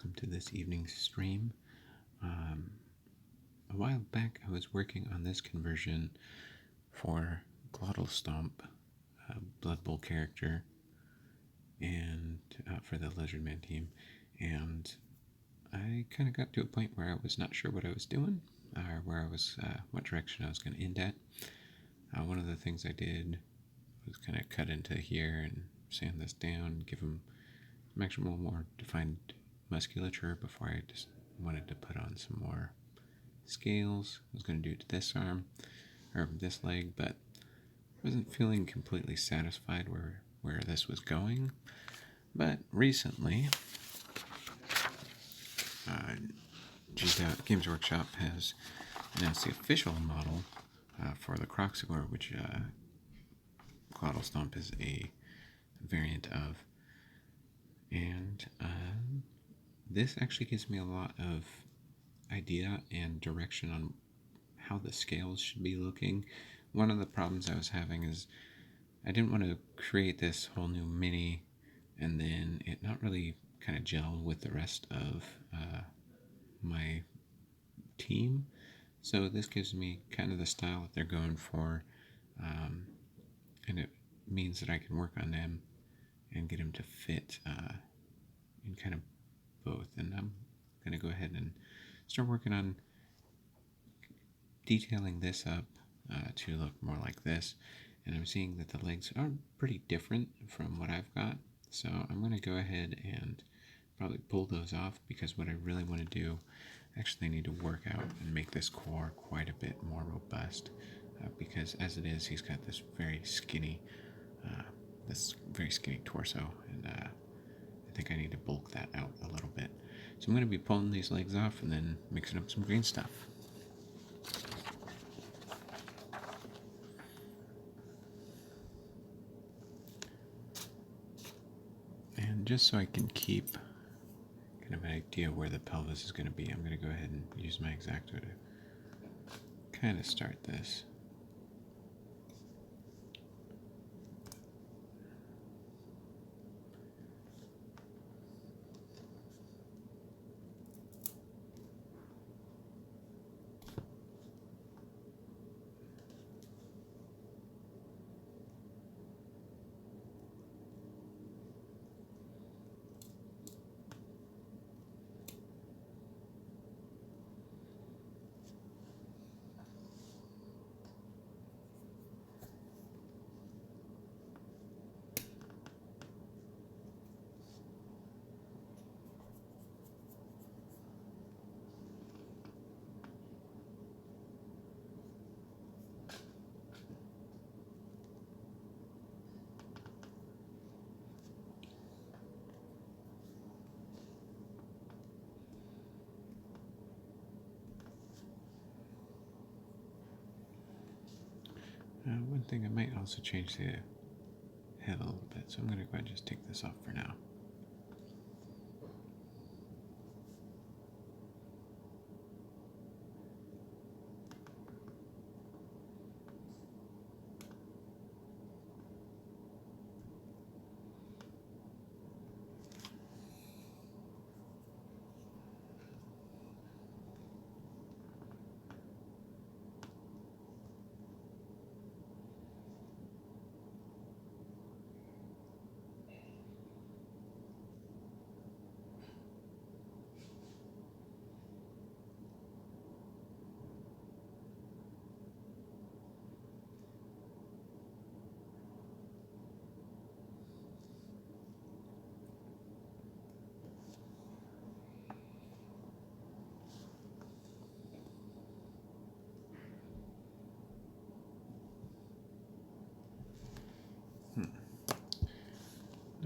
welcome to this evening's stream. A while back I was working on this conversion for Glotl Stomp, a Bloodbowl character, and for the Lizardmand team, and I kind of got to a point where I was not sure what I was doing, or where I was, what direction I was going to end at. One of the things I did was kind of cut into here and sand this down, give him some extra more defined musculature before I just wanted to put on some more scales. I was going to do it to this arm, or this leg, but wasn't feeling completely satisfied where this was going. But recently, Games Workshop has announced the official model for the Kroxigor, which Glotl Stomp is a variant of. And this actually gives me a lot of idea and direction on how the scales should be looking. One of the problems I was having is I didn't want to create this whole new mini and then it not really kind of gel with the rest of my team. So this gives me kind of the style that they're going for, and it means that I can work on them and get them to fit in kind of both. And I'm going to go ahead and start working on detailing this up to look more like this. And I'm seeing that the legs are pretty different from what I've got. So I'm going to go ahead and probably pull those off, because what I really want to do, actually I need to work out and make this core quite a bit more robust, because as it is, he's got this very skinny torso, and I think I need to bulk that out a little bit. So I'm going to be pulling these legs off and then mixing up some green stuff. And just so I can keep kind of an idea where the pelvis is going to be, I'm going to go ahead and use my X-Acto to kind of start this. One thing, I might also change the head a little bit, so I'm going to go ahead and just take this off for now.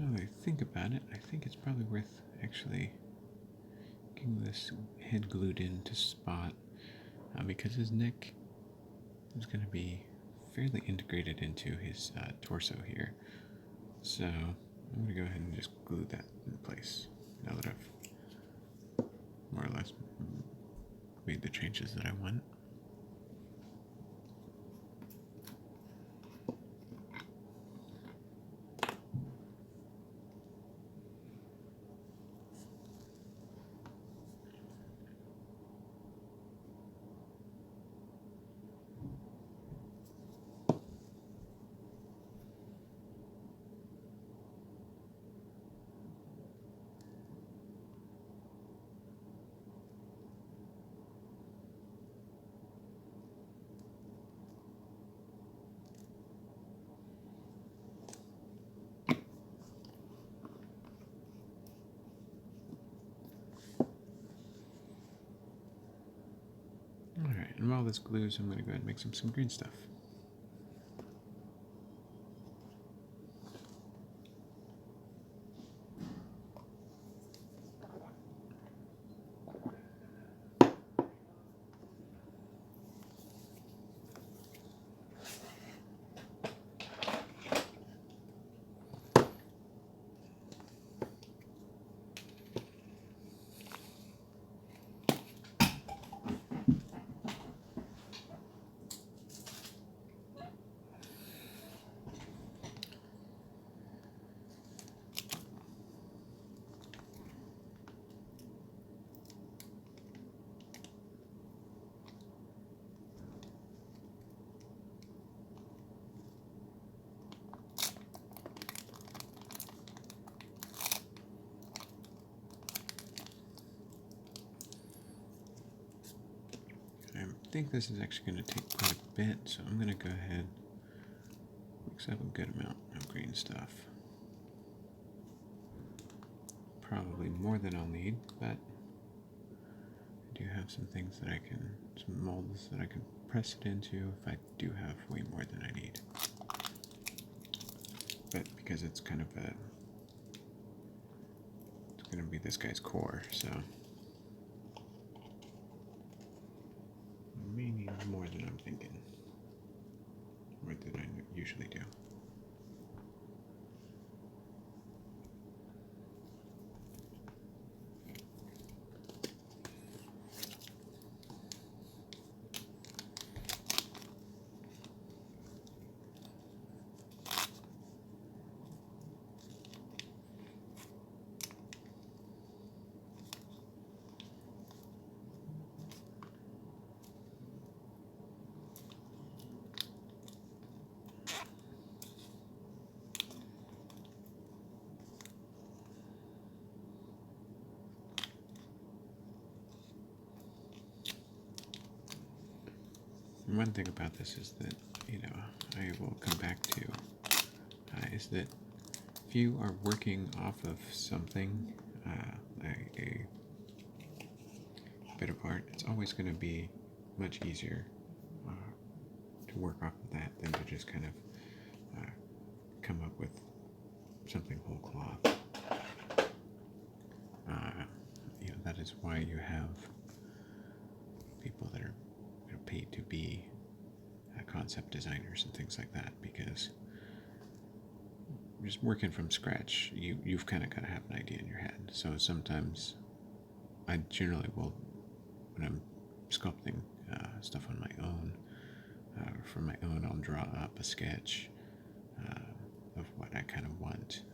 Now that I think about it, I think it's probably worth actually getting this head glued into spot, because his neck is going to be fairly integrated into his torso here. So I'm going to go ahead and just glue that in place now that I've more or less made the changes that I want. this glue, so I'm going to go ahead and make some green stuff. I think this is actually going to take quite a bit, so I'm going to go ahead and mix up a good amount of green stuff. Probably more than I'll need, but I do have some things that I can, some molds that I can press it into if I do have way more than I need. But because it's kind of a, it's going to be this guy's core, so may need more than I'm thinking, more than I usually do. One thing about this is that, you know, I will come back to, is that if you are working off of something, a bit of art, it's always going to be much easier to work off of that than to just kind of come up with something whole cloth. You know, that is why you have people that are paid to be concept designers and things like that, because just working from scratch, you've kind of got to have an idea in your head. So sometimes I generally will, when I'm sculpting stuff on my own, from my own, I'll draw up a sketch of what I kind of want,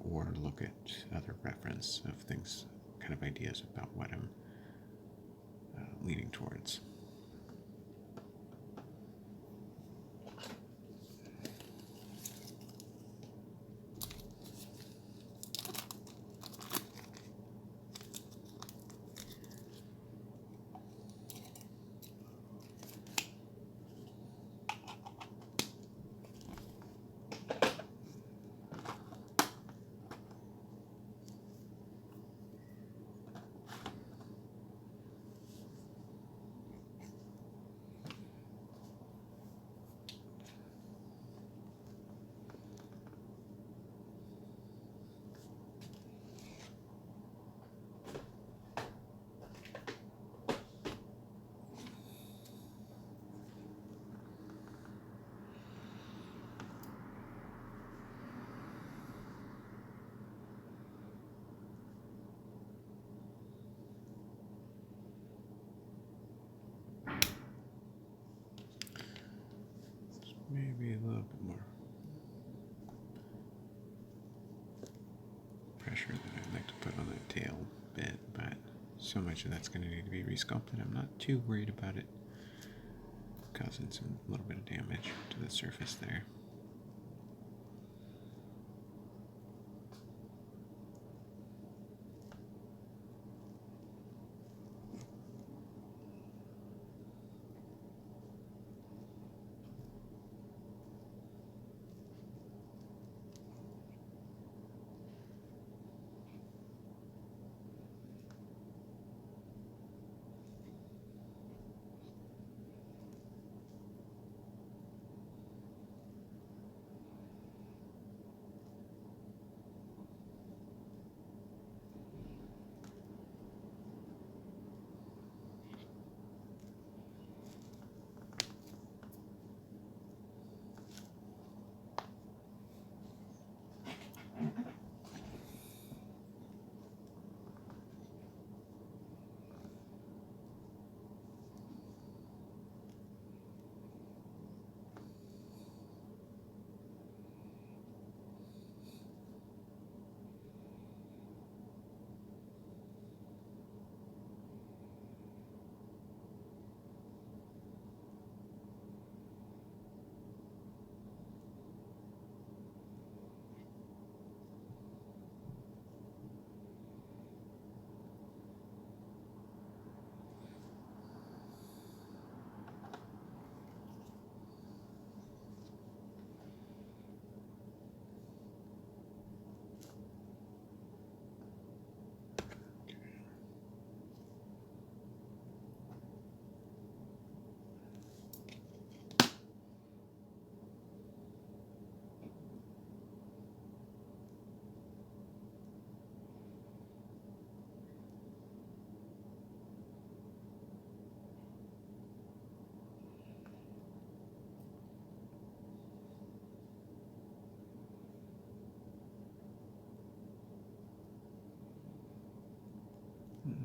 or look at other reference of things, kind of ideas about what I'm leaning towards. Maybe a little bit more pressure that I'd like to put on the tail bit, but so much of that's going to need to be resculpted. I'm not too worried about it causing a little bit of damage to the surface there.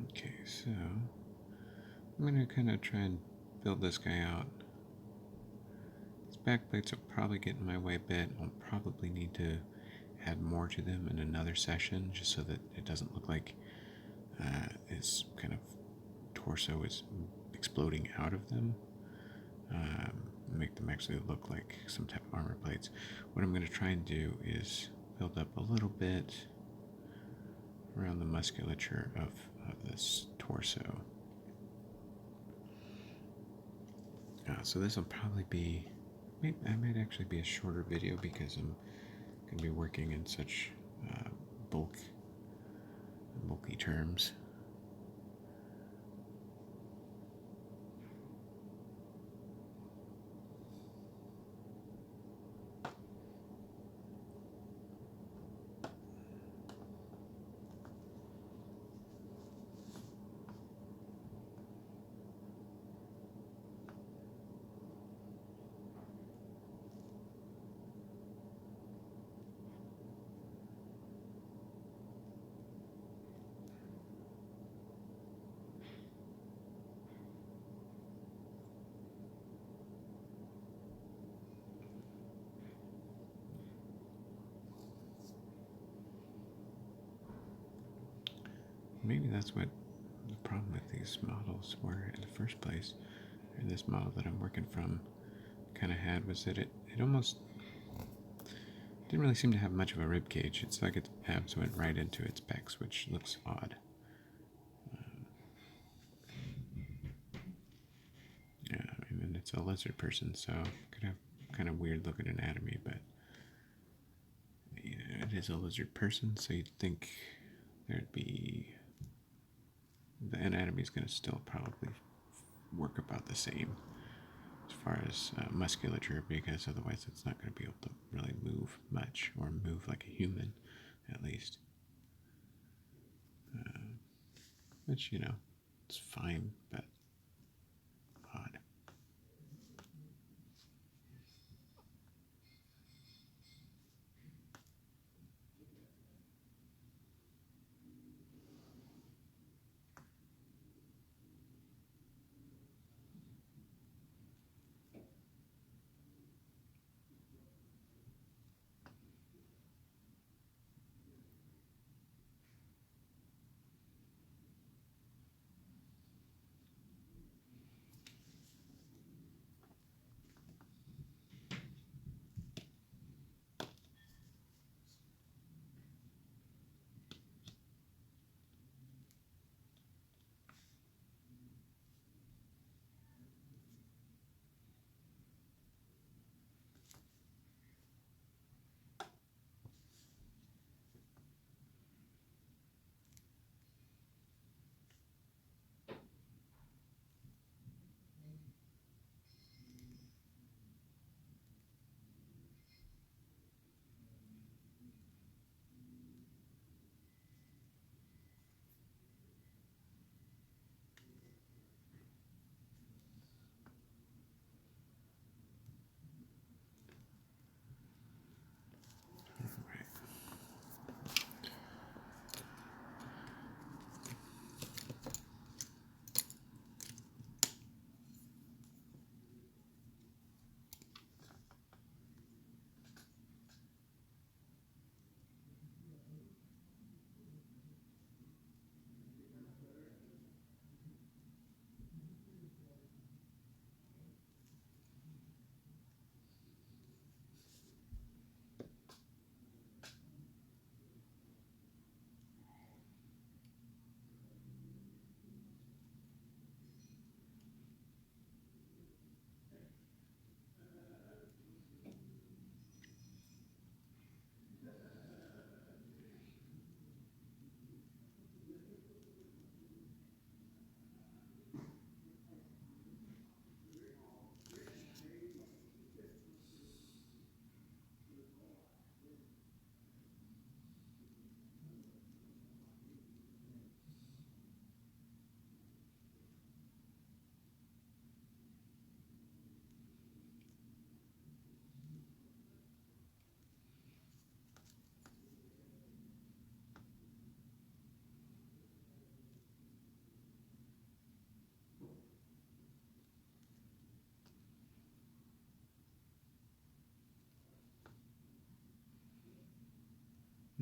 Okay, so I'm going to kind of try and build this guy out. His back plates will probably get in my way a bit. I'll probably need to add more to them in another session just so that it doesn't look like his kind of torso is exploding out of them. Make them actually look like some type of armor plates. What I'm going to try and do is build up a little bit around the musculature of this torso. So this will probably be, I might actually be a shorter video because I'm going to be working in such bulky terms. Maybe that's what the problem with these models were in the first place, or this model that I'm working from kind of had, was that it almost didn't really seem to have much of a rib cage. It's like its abs went right into its pecs, which looks odd. Yeah, I mean, it's a lizard person, so it could have kind of weird looking anatomy, but you know, it is a lizard person, so you'd think there'd be, the anatomy is going to still probably work about the same as far as musculature, because otherwise it's not going to be able to really move much, or move like a human, at least. Which, you know, it's fine, but odd.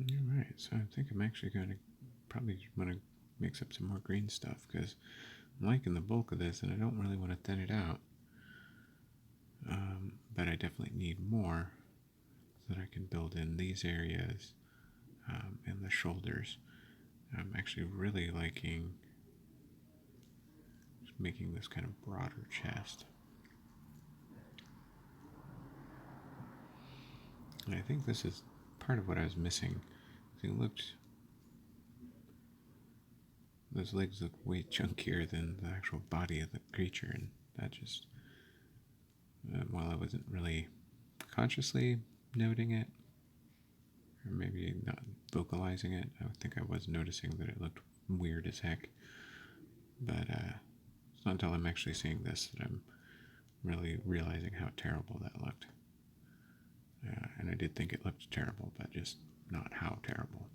Alright, so I think I'm actually going to probably want to mix up some more green stuff because I'm liking the bulk of this and I don't really want to thin it out. But I definitely need more so that I can build in these areas and the shoulders. I'm actually really liking just making this kind of broader chest. And I think this is part of what I was missing. Those legs look way chunkier than the actual body of the creature, and that just, while I wasn't really consciously noting it, or maybe not vocalizing it, I think I was noticing that it looked weird as heck. But it's not until I'm actually seeing this that I'm really realizing how terrible that looked. And I did think it looked terrible, but just not how terrible.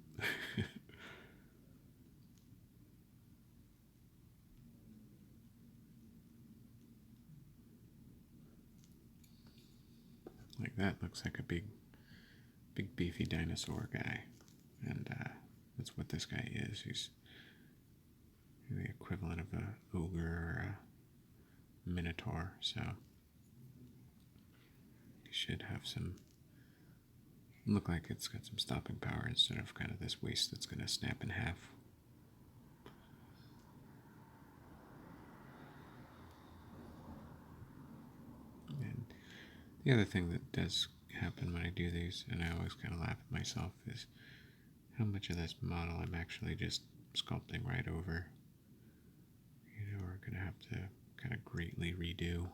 Like that looks like a big beefy dinosaur guy. And that's what this guy is. He's the equivalent of an ogre or a minotaur, so he should have some, look like it's got some stopping power instead of kind of this waist that's going to snap in half. And the other thing that does happen when I do these, and I always kind of laugh at myself, is how much of this model I'm actually just sculpting right over. You know, we're going to have to kind of greatly redo.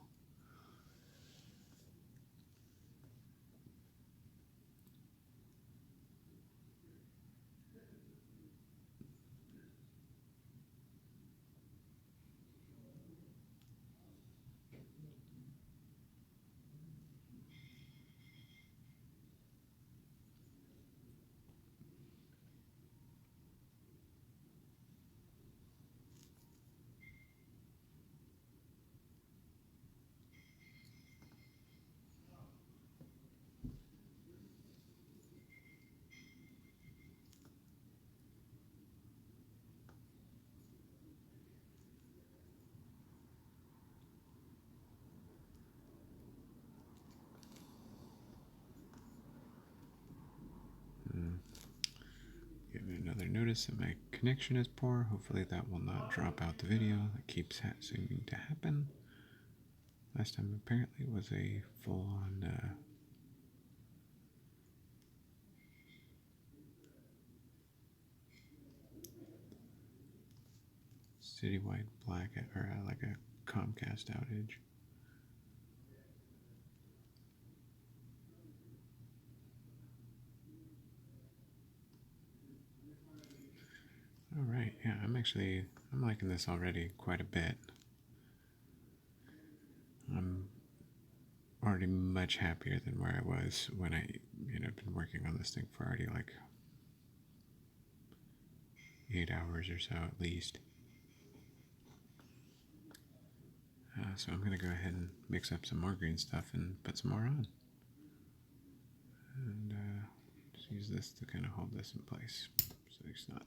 Give it another notice that my connection is poor. Hopefully that will not drop out the video. That keeps seeming to happen. Last time apparently was a full-on citywide blackout, or like a Comcast outage. Alright, yeah, I'm liking this already quite a bit. I'm already much happier than where I was when I, been working on this thing for already like 8 hours or so at least. So I'm going to go ahead and mix up some more green stuff and put some more on. And just use this to kind of hold this in place so it's not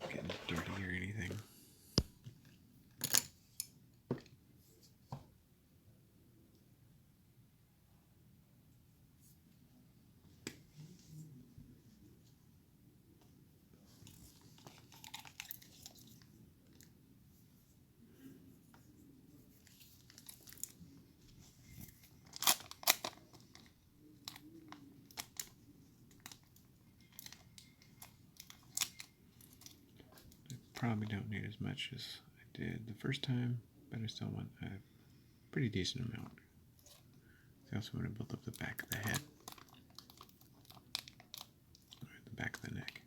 getting dirty or anything. Probably don't need as much as I did the first time, but I still want a pretty decent amount. I also want to build up the back of the head, or the back of the neck.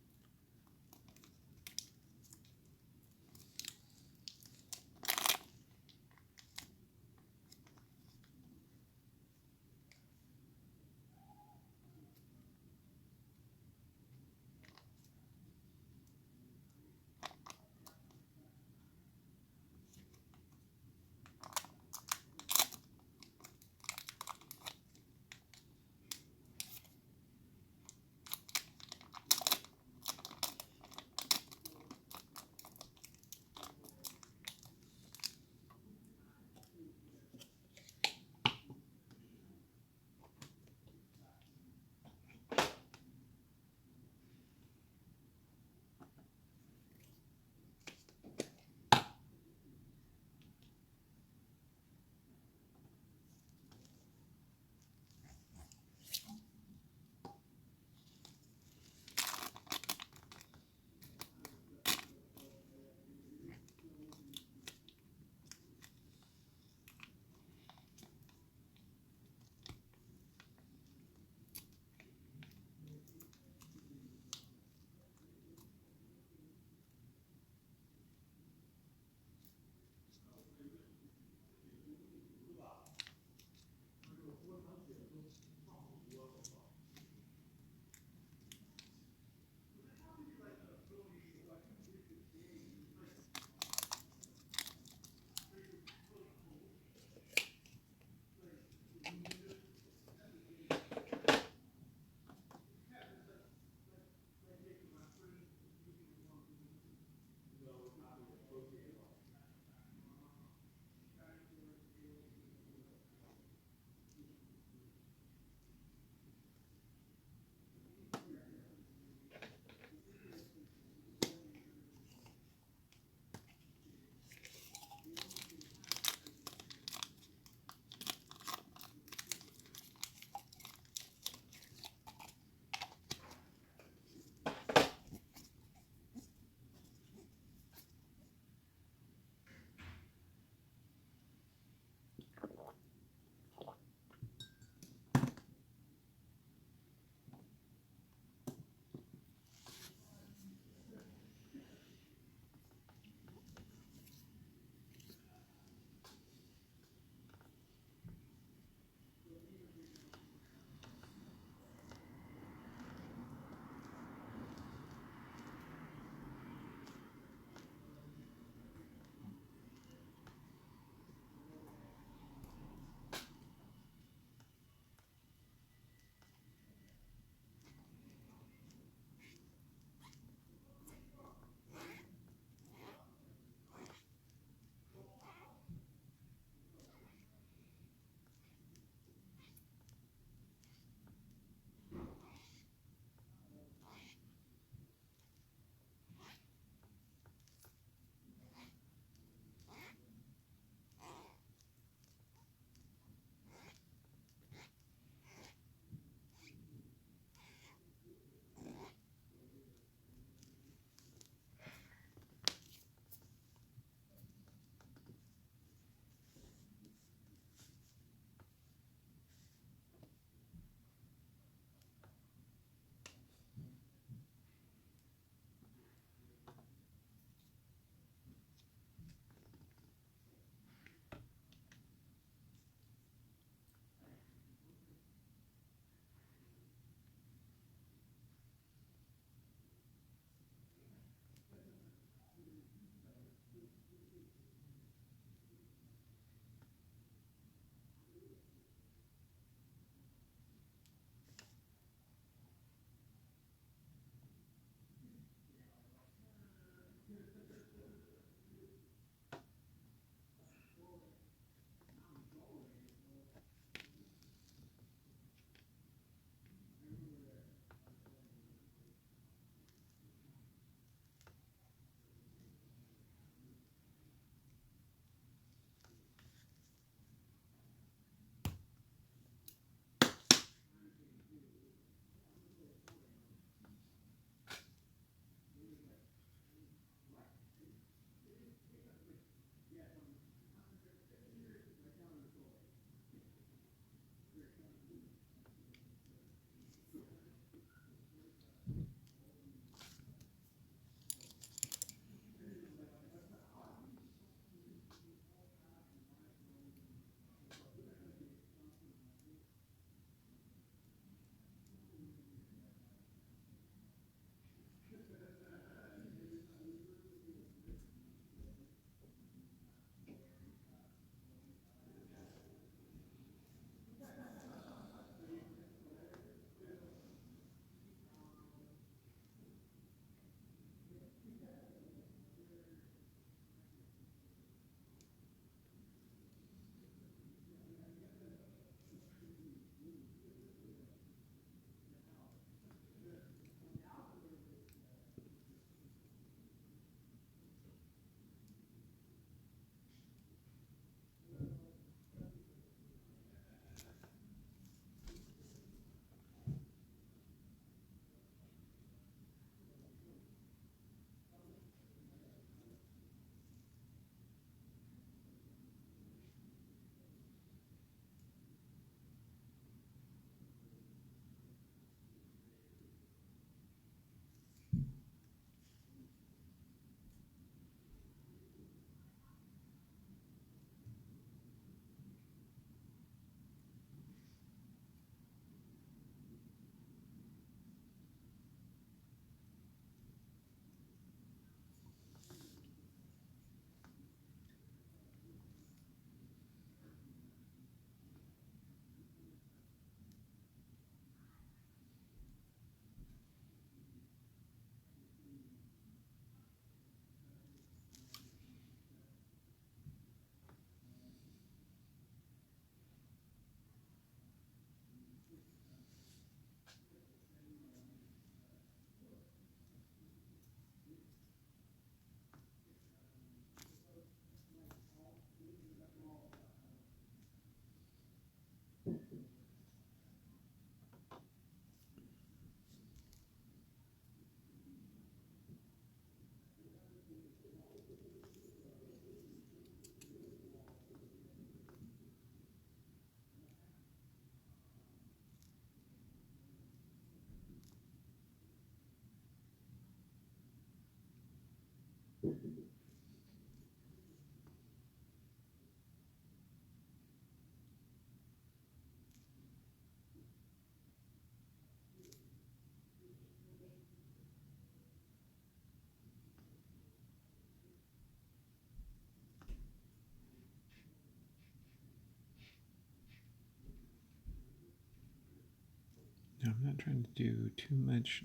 Now, I'm not trying to do too much,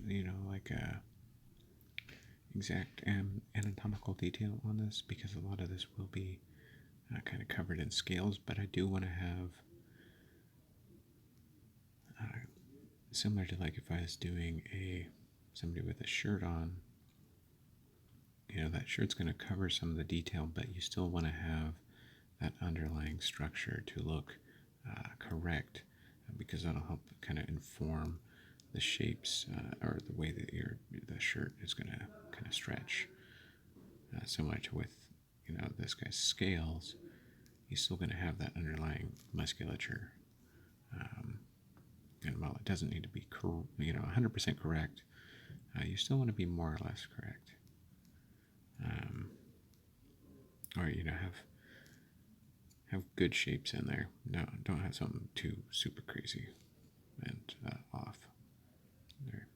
like exact anatomical detail on this because a lot of this will be kind of covered in scales, but I do want to have uh, similar to like if I was doing somebody with a shirt on, that shirt's going to cover some of the detail, but you still want to have that underlying structure to look correct because that'll help kind of inform the shapes or the way that the shirt is going to kind of stretch. Similar to with this guy's scales, he's still going to have that underlying musculature. Um, and while it doesn't need to be 100% correct, you still want to be more or less correct. Or have good shapes in there. No, don't have something too super crazy and off there.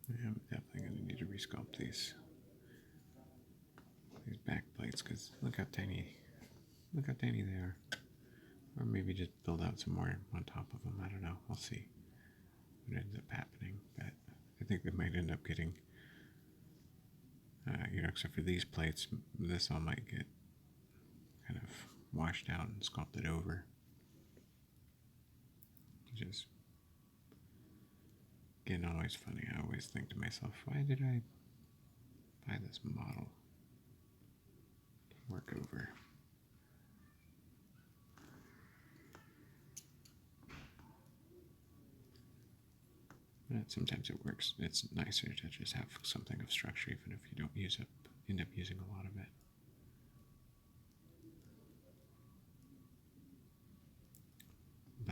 Yeah, I'm definitely going to need to resculpt these back plates because look how tiny they are. Or maybe just build out some more on top of them. I don't know. We'll see. what ends up happening. But I think they might end up getting, except for these plates, this all might get kind of washed out and sculpted over. Just, again, always funny. I always think to myself, why did I buy this model to work over? But sometimes it works. It's nicer to just have something of structure, even if you don't end up using a lot of it.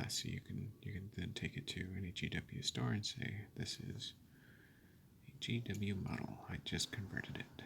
So you can then take it to any GW store and say, this is a GW model. I just converted it.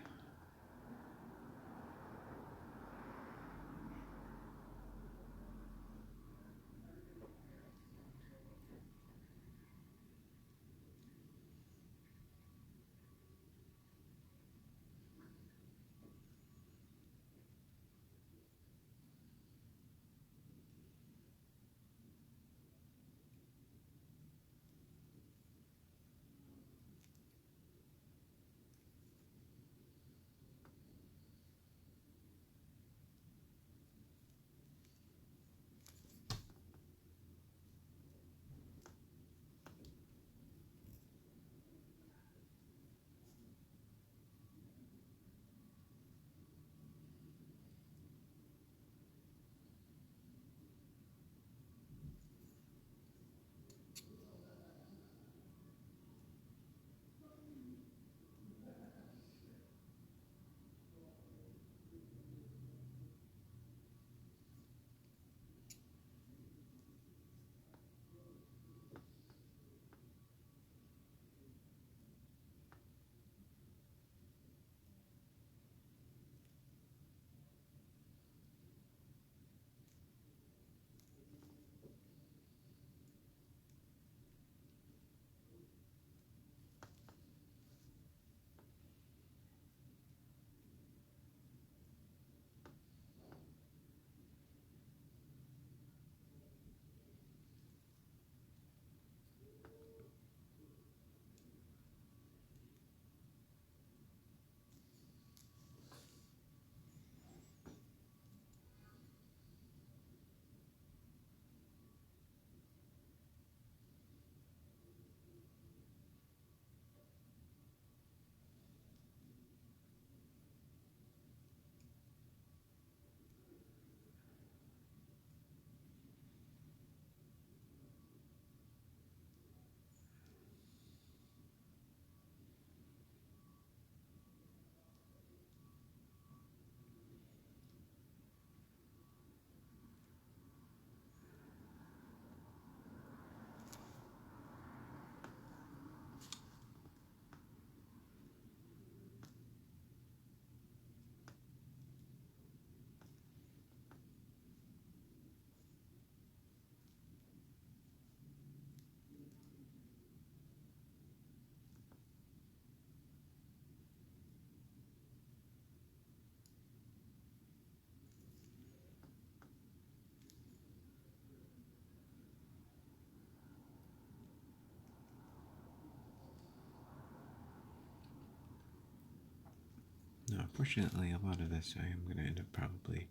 Now, fortunately, a lot of this I am going to end up probably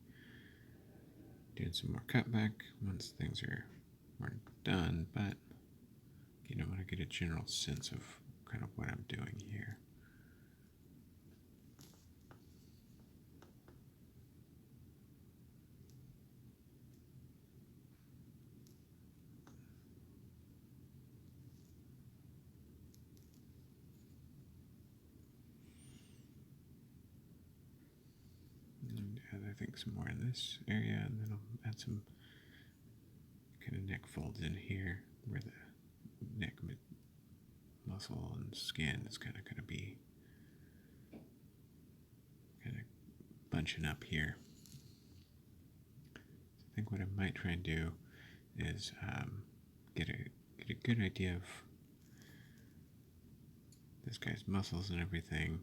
doing some more cutback once things are more done, but I want to get a general sense of kind of what I'm doing here. And add, I think, some more in this area, and then I'll add some kind of neck folds in here where the neck muscle and skin is kind of going to be kind of bunching up here. I think what I might try and do is get a good idea of this guy's muscles and everything,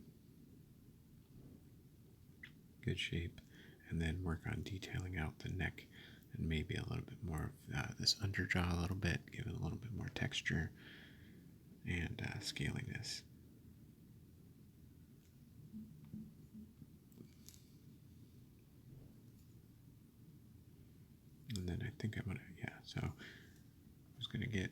good shape, and then work on detailing out the neck and maybe a little bit more of this underjaw a little bit, give it a little bit more texture, and scaling this. And then I think I'm gonna, yeah, so I was gonna get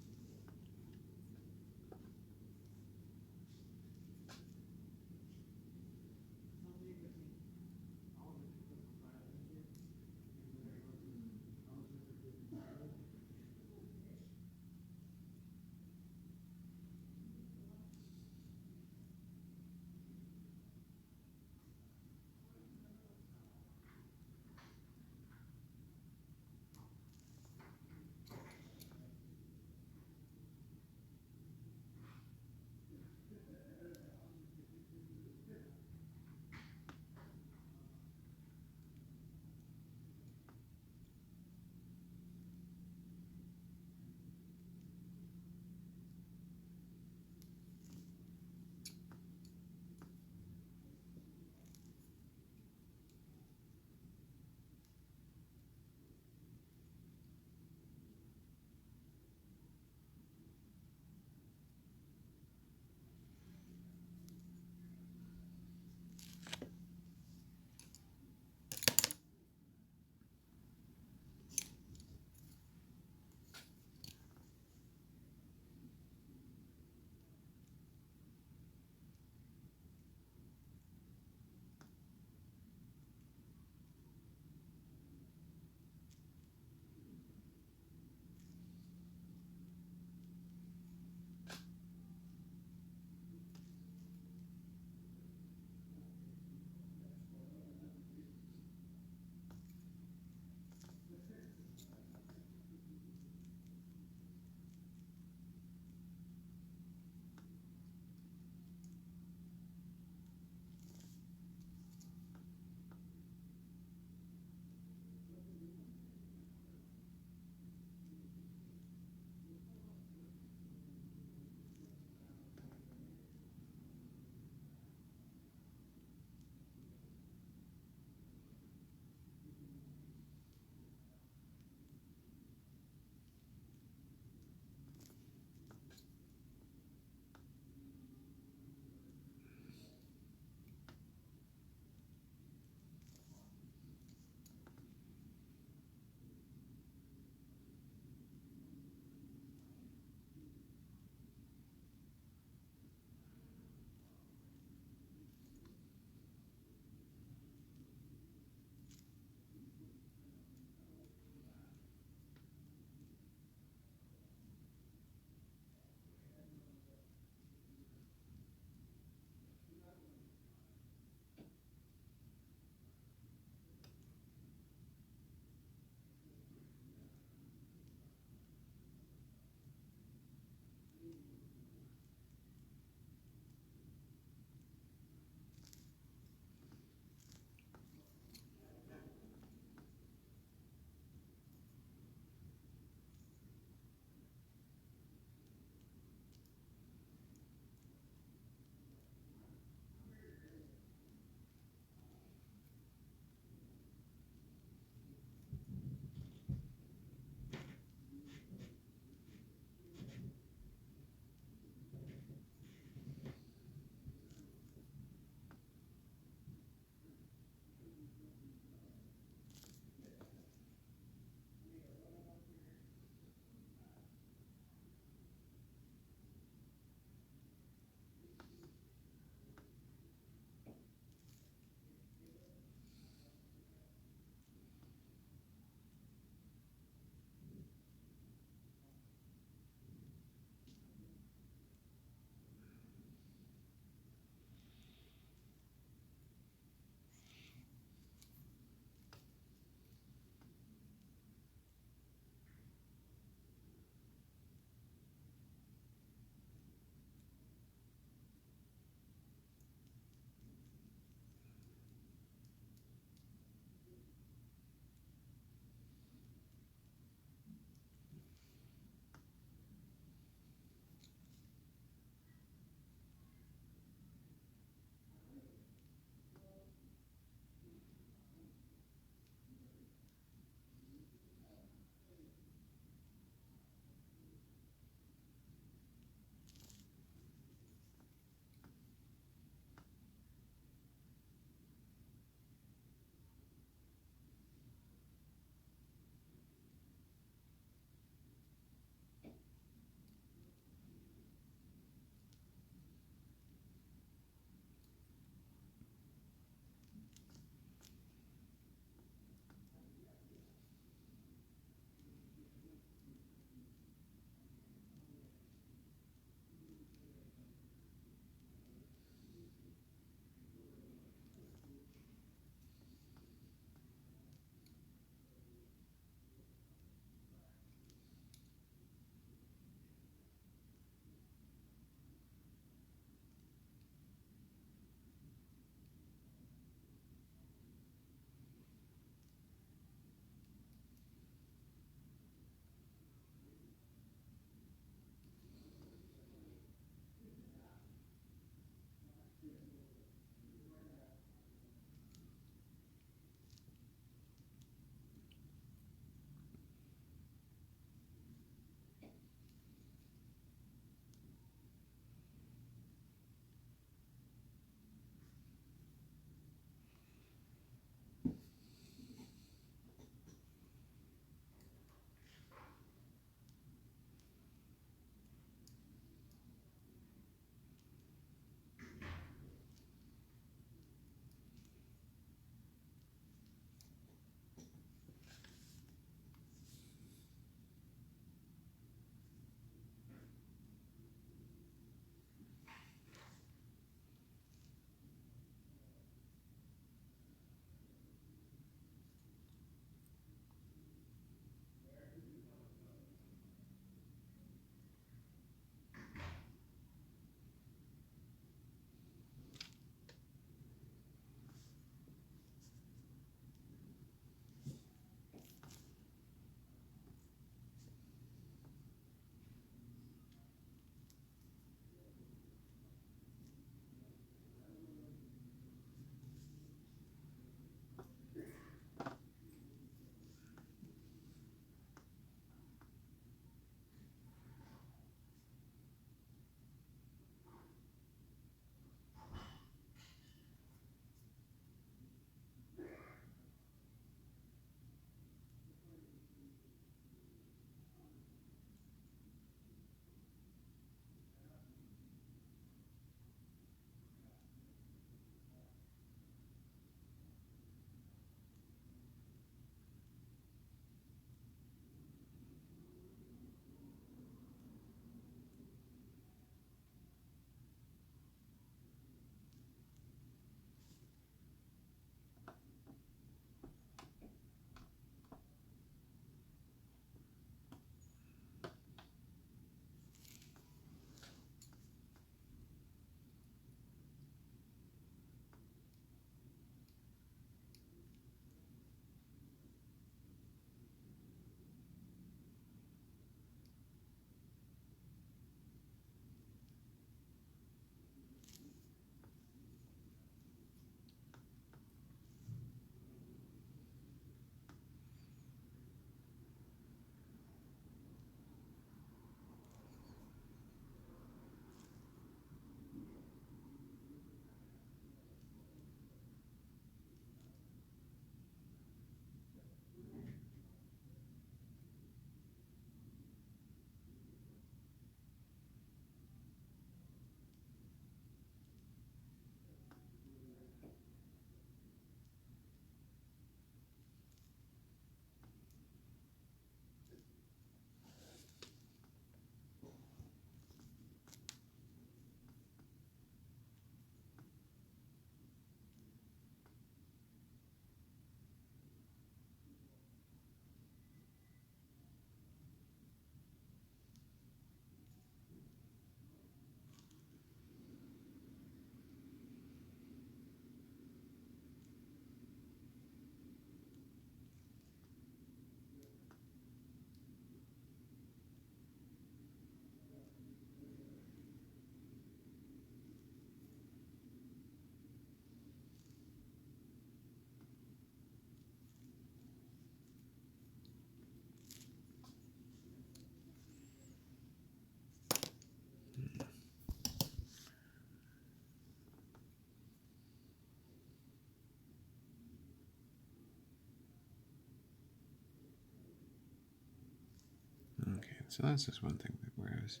So that's just one thing where I was,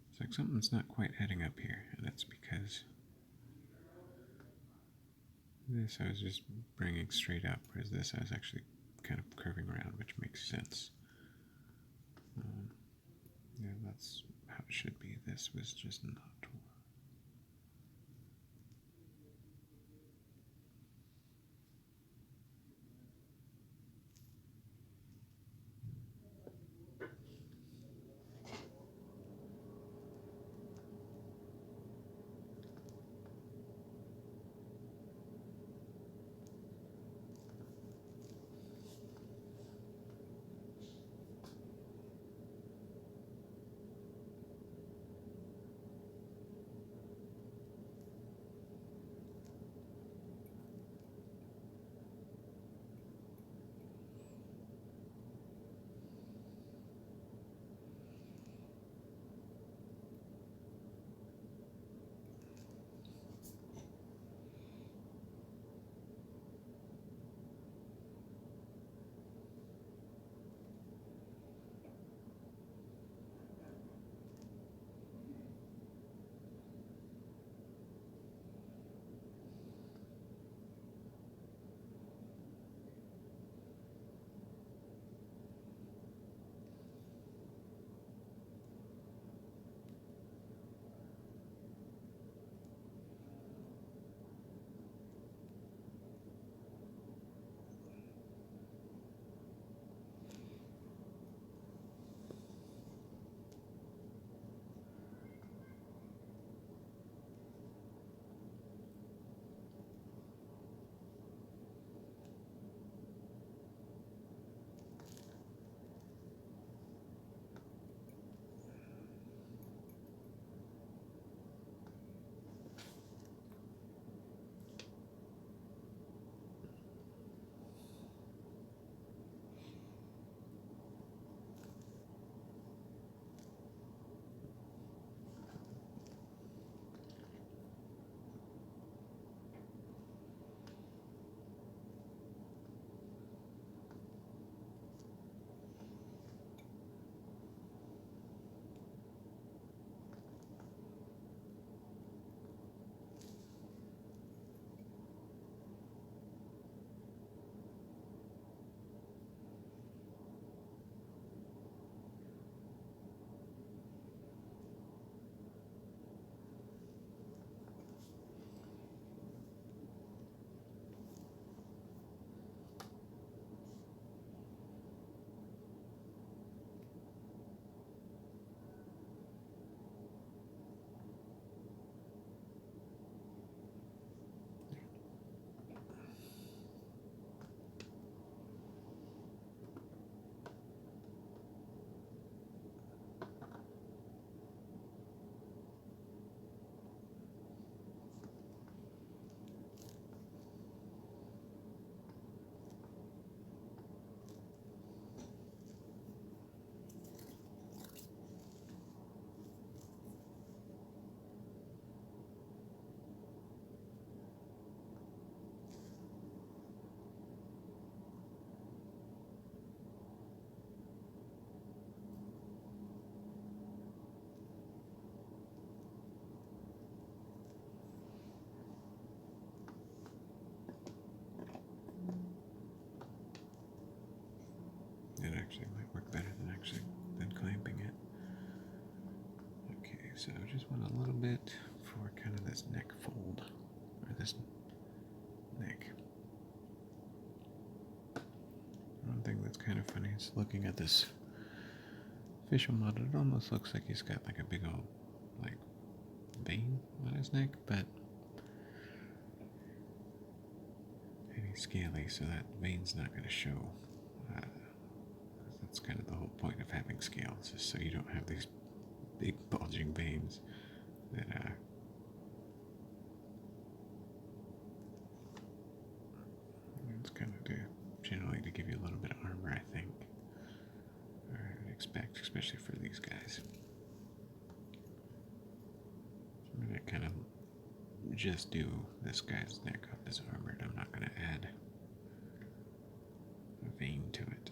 it's like something's not quite adding up here, and that's because this I was just bringing straight up, whereas this I was actually kind of curving around, which makes sense. Yeah, that's how it should be. This was just not. It actually might work better than clamping it. Okay, so I just want a little bit for kind of this neck fold, or this neck. One thing that's kind of funny is looking at this official model, it almost looks like he's got like a big old like vein on his neck, but and he's scaly, so that vein's not going to show. That's kind of the whole point of having scales, is so you don't have these big bulging veins that it's kind of generally to give you a little bit of armor, I think, or I would expect, especially for these guys. I'm going to kind of just do this guy's neck up as armored. I'm not going to add a vein to it.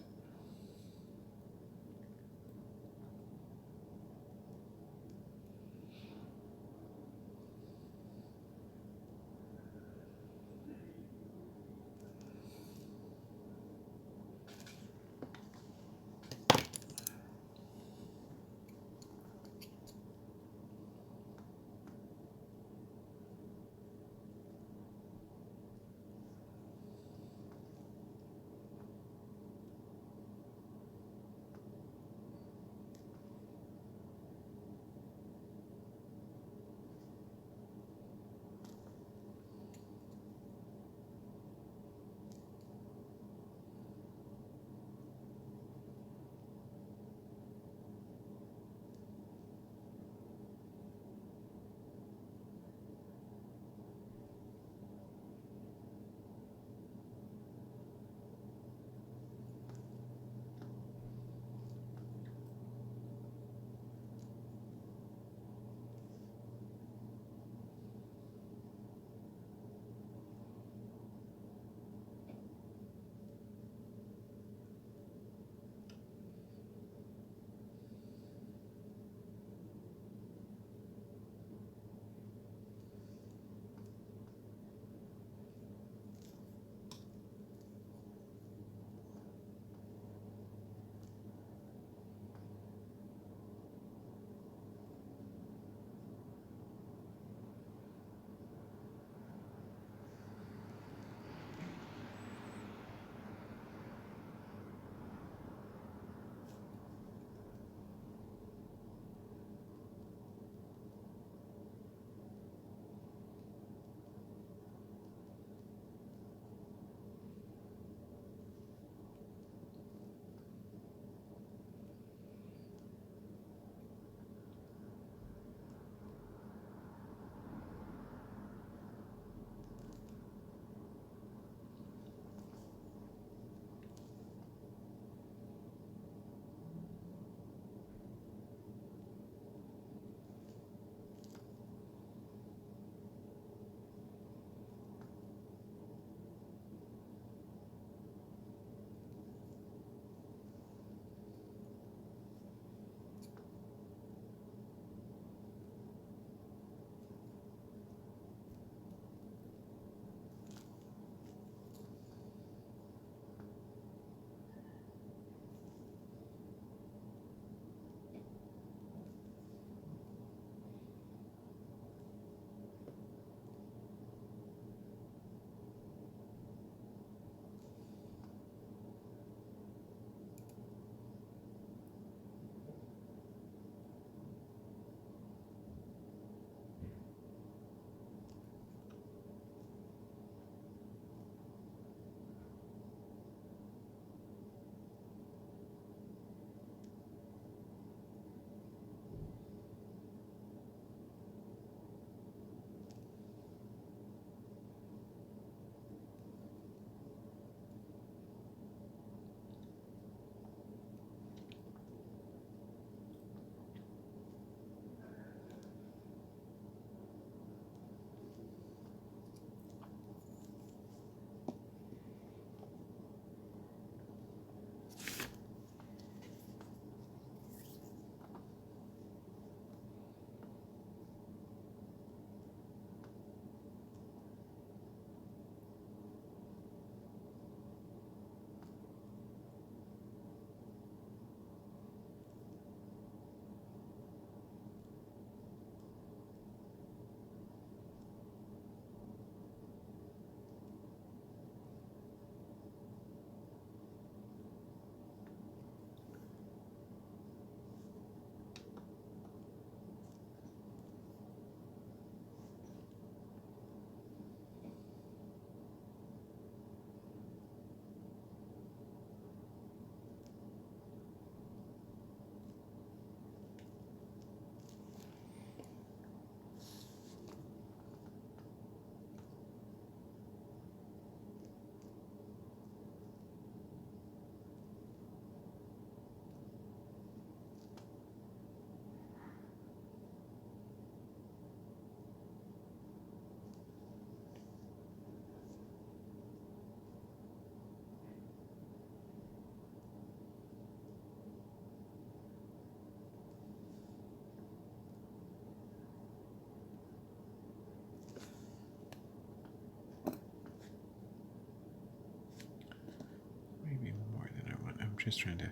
just trying to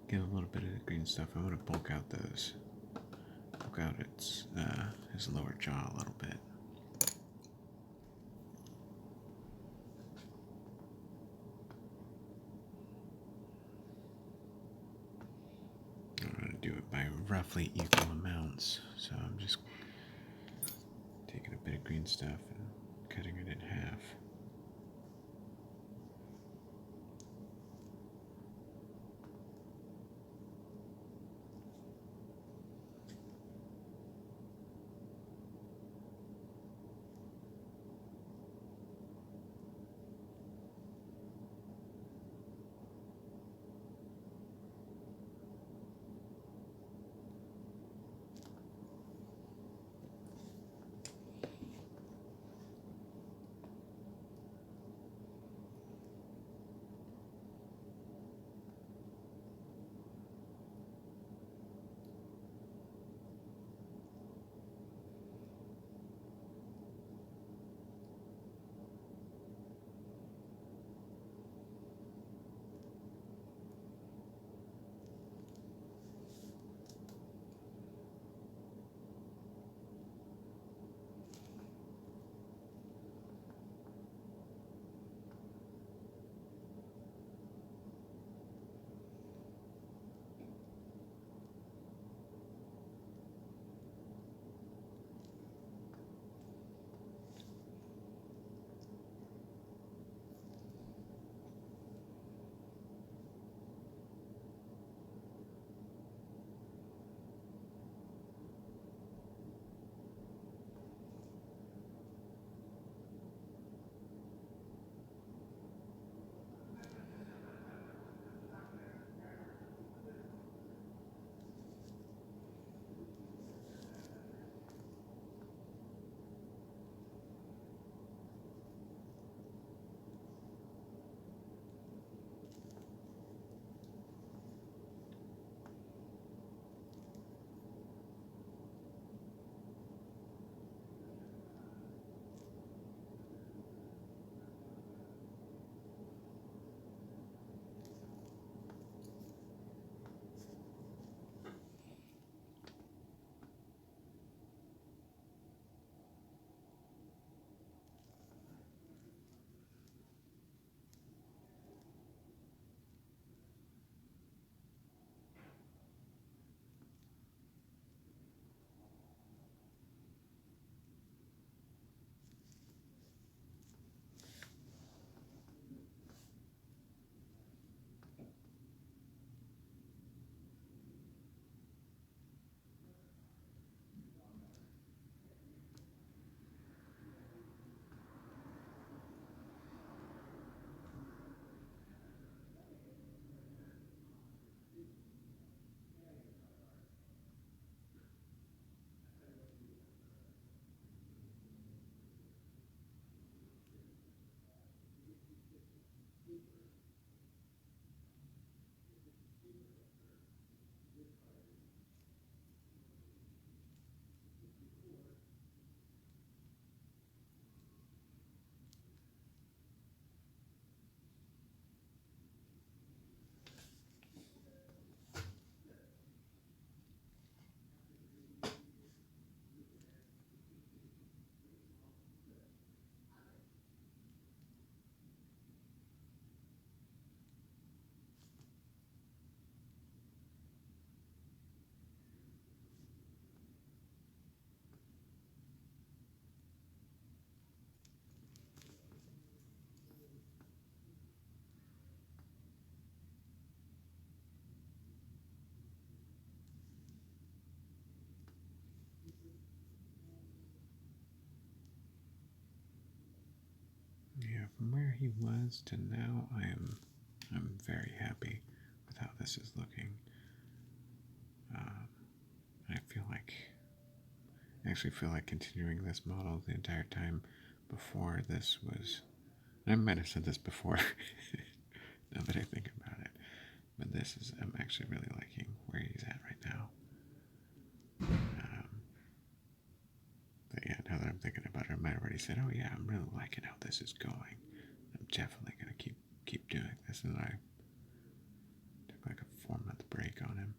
get a little bit of the green stuff. I want to bulk out his lower jaw a little bit. I'm going to do it by roughly equal amounts. So I'm just taking a bit of green stuff and cutting it in half. Yeah, from where he was to now, I'm very happy with how this is looking. I actually feel like continuing this model the entire time before this was. I might have said this before, now that I think about it, but I'm actually really liking where he's at right now. But yeah, now that I'm thinking about it, I might have already said, oh yeah, I'm really liking how this is going. I'm definitely gonna keep doing this, and I break on him.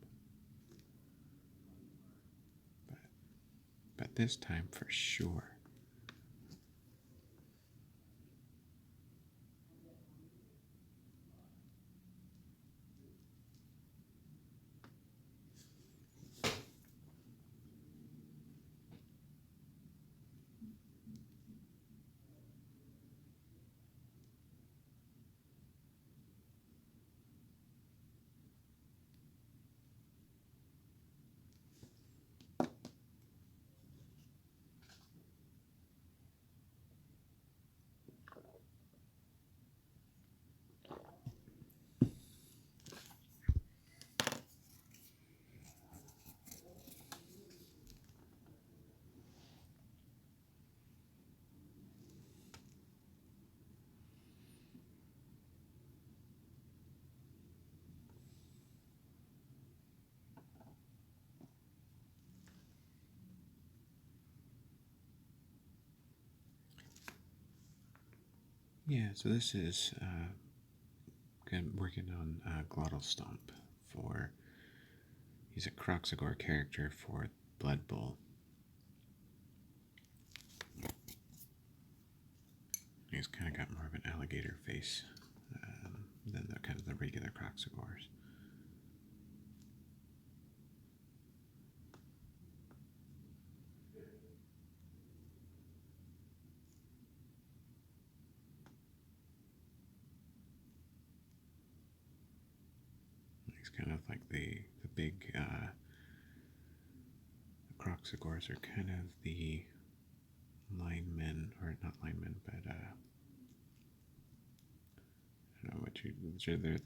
But this time for sure. Yeah, so this is working on Glotl Stomp for. He's a Kroxigor character for Bloodbowl. He's kind of got more of an alligator face than the kind of the regular Kroxigors. He's kind of like the big Kroxigors are kind of the linemen, or not linemen, but I don't know what you. They're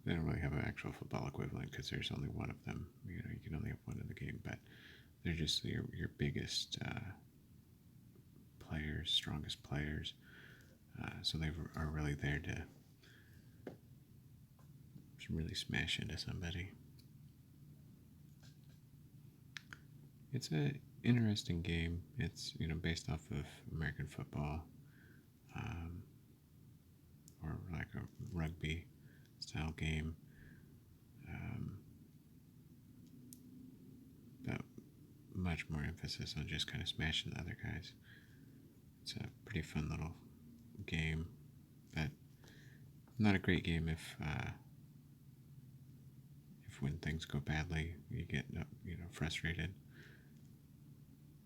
they don't really have an actual football equivalent because there's only one of them. You can only have one in the game, but they're just your biggest players, strongest players. So they are really there to really smash into somebody. It's an interesting game. It's based off of American football, or like a rugby style game. But much more emphasis on just kind of smashing the other guys. It's a pretty fun little game, but not a great game if when things go badly you get frustrated,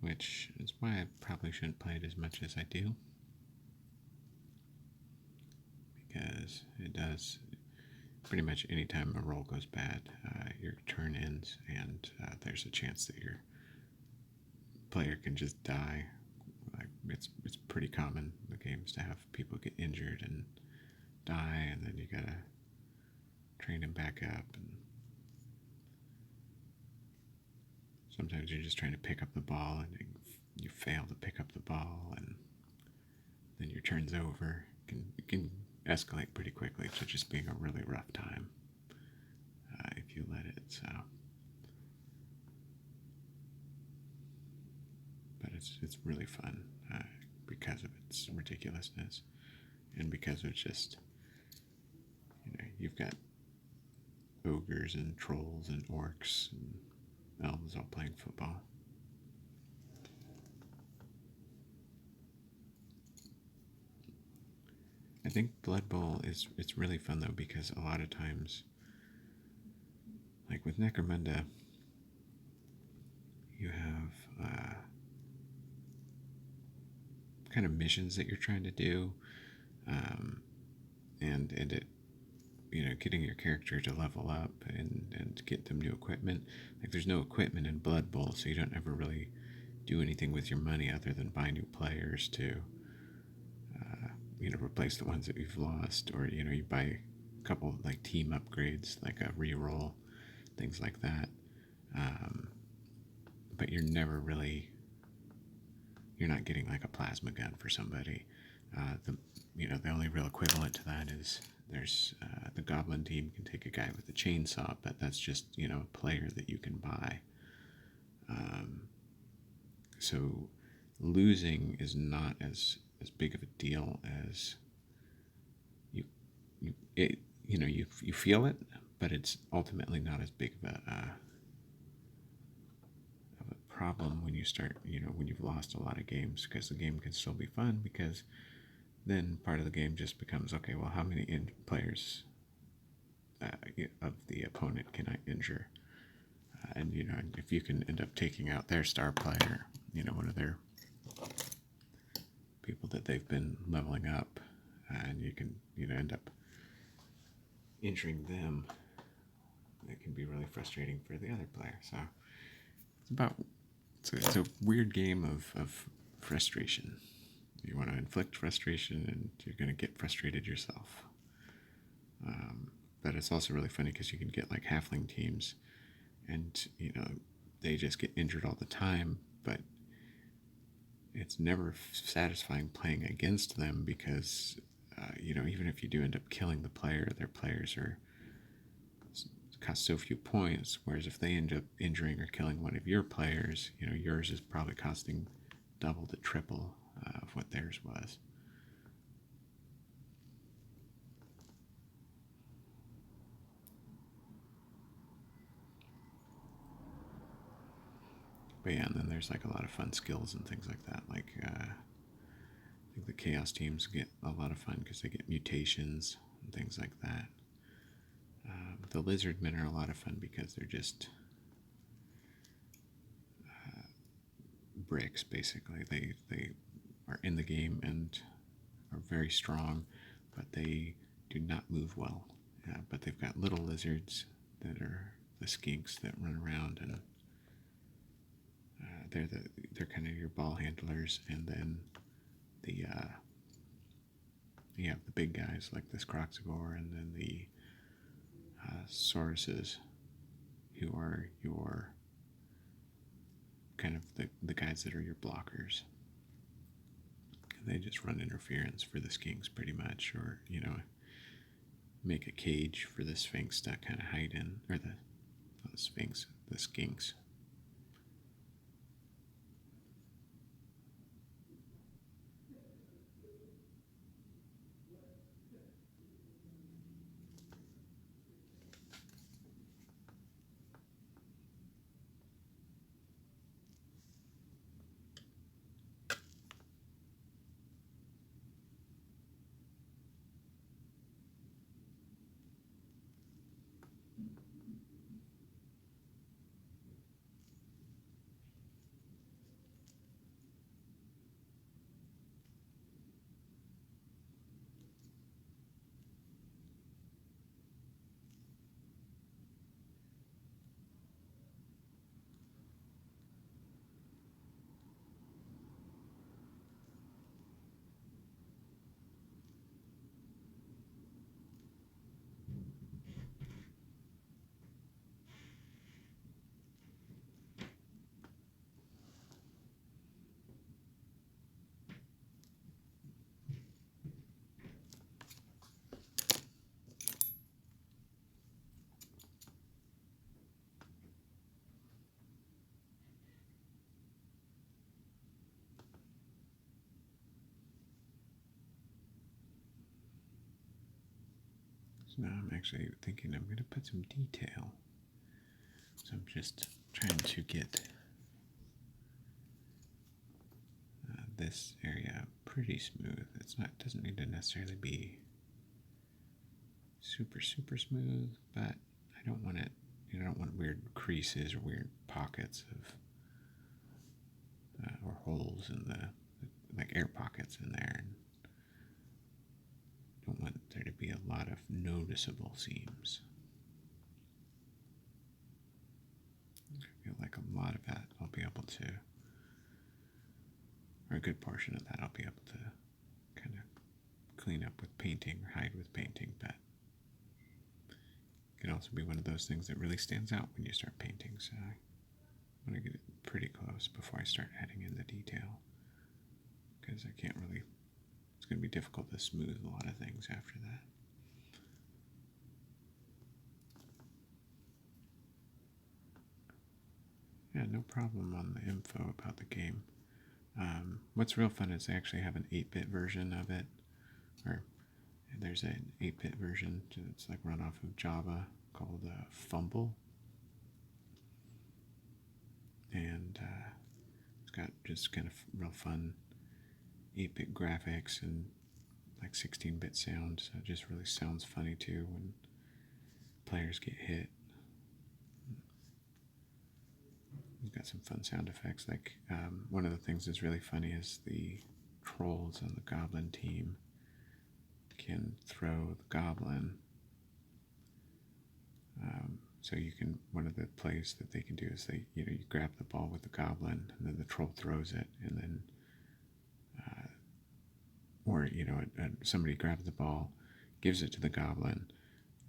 which is why I probably shouldn't play it as much as I do, because it does pretty much any time a roll goes bad, your turn ends, and there's a chance that your player can just die. Like it's pretty common in the games to have people get injured and die, and then you gotta train them back up, and sometimes you're just trying to pick up the ball and you fail to pick up the ball, and then your turn's over. It can escalate pretty quickly to just being a really rough time if you let it. So, but it's really fun because of its ridiculousness, and because of just you've got ogres and trolls and orcs and elves all playing football. I think Blood Bowl it's really fun though, because a lot of times, like with Necromunda, you have kind of missions that you're trying to do, and it getting your character to level up and get them new equipment. Like there's no equipment in Blood Bowl, so you don't ever really do anything with your money other than buy new players to replace the ones that you've lost, or you buy a couple like team upgrades, like a reroll, things like that. But you're not getting like a plasma gun for somebody. The only real equivalent to that is there's the Goblin team can take a guy with a chainsaw, but that's just a player that you can buy. So losing is not as big of a deal as you feel it, but it's ultimately not as big of a problem when you start, when you've lost a lot of games, because the game can still be fun, because then part of the game just becomes, okay, well, how many players of the opponent can I injure? And, if you can end up taking out their star player, one of their people that they've been leveling up, and you can, end up injuring them, it can be really frustrating for the other player. So it's a weird game of frustration. You want to inflict frustration, and you're going to get frustrated yourself. But it's also really funny because you can get like halfling teams, and they just get injured all the time, but it's never satisfying playing against them, because even if you do end up killing the player, their players cost so few points, whereas if they end up injuring or killing one of your players, yours is probably costing double to triple of what theirs was. But yeah, and then there's like a lot of fun skills and things like that. Like I think the Chaos teams get a lot of fun because they get mutations and things like that. The Lizardmen are a lot of fun because they're just bricks, basically. They are in the game and are very strong, but they do not move well. But they've got little lizards that are the skinks that run around, and they're kind of your ball handlers. And then you have the big guys like this Kroxigor, and then the Sauruses, who are your kind of the guys that are your blockers. They just run interference for the skinks pretty much, or make a cage for the Sphinx to kind of hide in, or the Sphinx, the skinks. So now I'm actually thinking I'm going to put some detail. So I'm just trying to get this area pretty smooth. Doesn't need to necessarily be super smooth, but I don't want it. I don't want weird creases or weird pockets of or holes in the like air pockets in there. And don't want there to be a lot of noticeable seams. I feel like a lot of that I'll be able to, or a good portion of that I'll be able to kind of clean up with painting or hide with painting, but it can also be one of those things that really stands out when you start painting. So I want to get it pretty close before I start adding in the detail, because I can't really, it's going to be difficult to smooth a lot of things after that. Yeah, no problem on the info about the game. What's real fun is they actually have an 8-bit version of it, or there's an 8-bit version that's like run off of Java, called Fumble, and it's got just kind of real fun 8-bit graphics and like 16-bit sound, so it just really sounds funny too when players get hit. It's got some fun sound effects. Like one of the things that's really funny is the trolls on the goblin team can throw the goblin. So you can, one of the plays that they can do is you grab the ball with the goblin, and then the troll throws it, and then, or somebody grabs the ball, gives it to the goblin,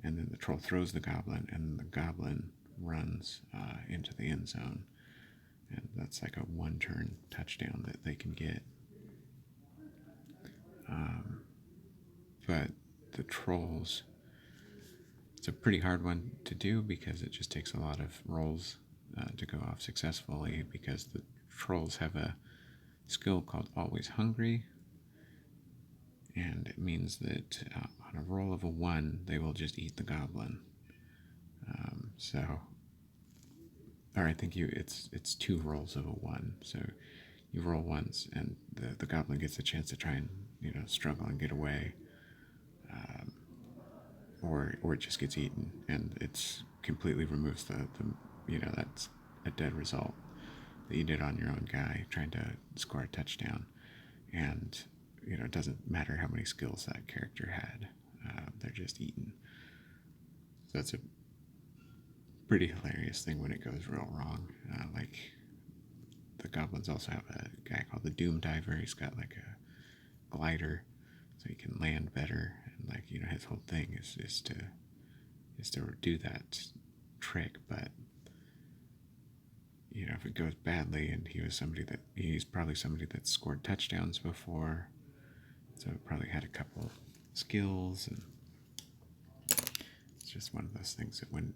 and then the troll throws the goblin, and then the goblin runs into the end zone, and that's like a one-turn touchdown that they can get. But the trolls, it's a pretty hard one to do because it just takes a lot of rolls to go off successfully, because the trolls have a skill called Always Hungry, and it means that on a roll of a 1, they will just eat the goblin. Or I think it's 2 rolls of a 1, so you roll once, and the goblin gets a chance to try and struggle and get away, or it just gets eaten, and it's completely removes the that's a dead result that you did on your own guy trying to score a touchdown, and it doesn't matter how many skills that character had, they're just eaten. So that's a pretty hilarious thing when it goes real wrong. Like the goblins also have a guy called the Doom Diver. He's got like a glider, so he can land better, and his whole thing is to do that trick. But if it goes badly, and he's probably somebody that scored touchdowns before, so probably had a couple skills, and it's just one of those things that when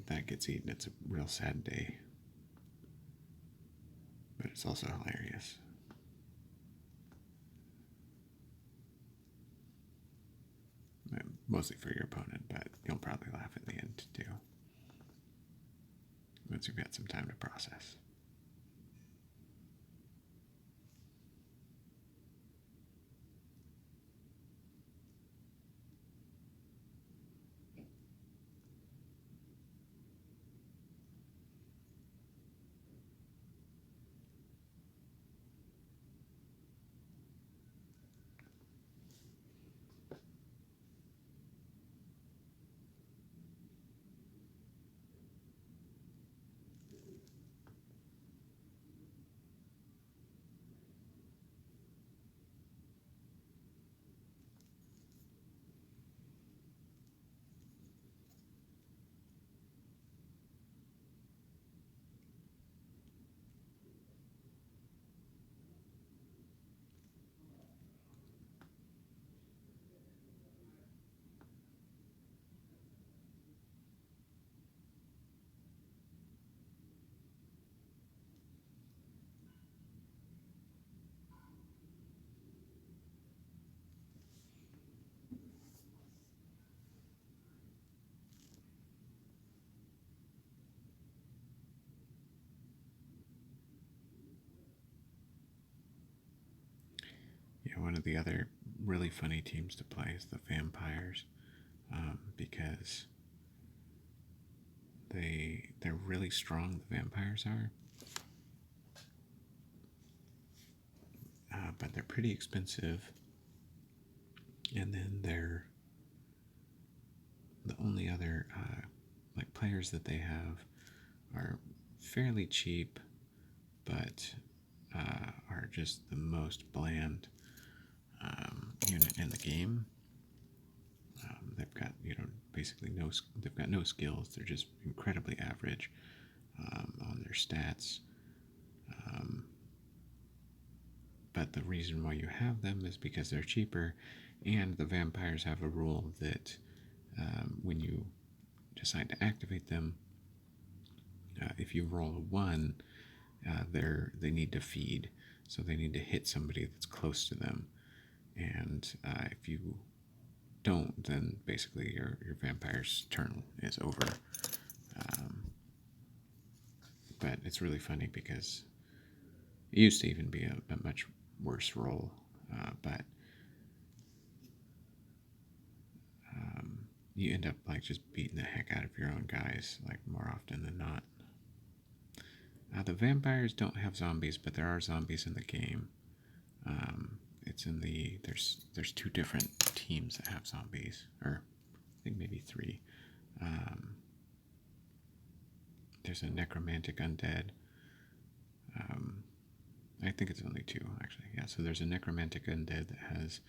that gets eaten, it's a real sad day. But it's also hilarious. Mostly for your opponent, but you'll probably laugh in the end too, once you've got some time to process. One of the other really funny teams to play is the vampires, because they're really strong. The vampires are, but they're pretty expensive. And then they're the only other players that they have are fairly cheap, but are just the most bland unit in the game. They've got basically they've got no skills. They're just incredibly average on their stats. But the reason why you have them is because they're cheaper, and the vampires have a rule that when you decide to activate them, if you roll a 1, they need to feed, so they need to hit somebody that's close to them. And if you don't, then basically your vampire's turn is over. But it's really funny because it used to even be a much worse roll, but you end up like just beating the heck out of your own guys, like more often than not. The vampires don't have zombies, but there are zombies in the game. It's in the there's two different teams that have zombies, or I think maybe three. There's a necromantic undead. I think it's only two actually. Yeah, so there's a necromantic undead that has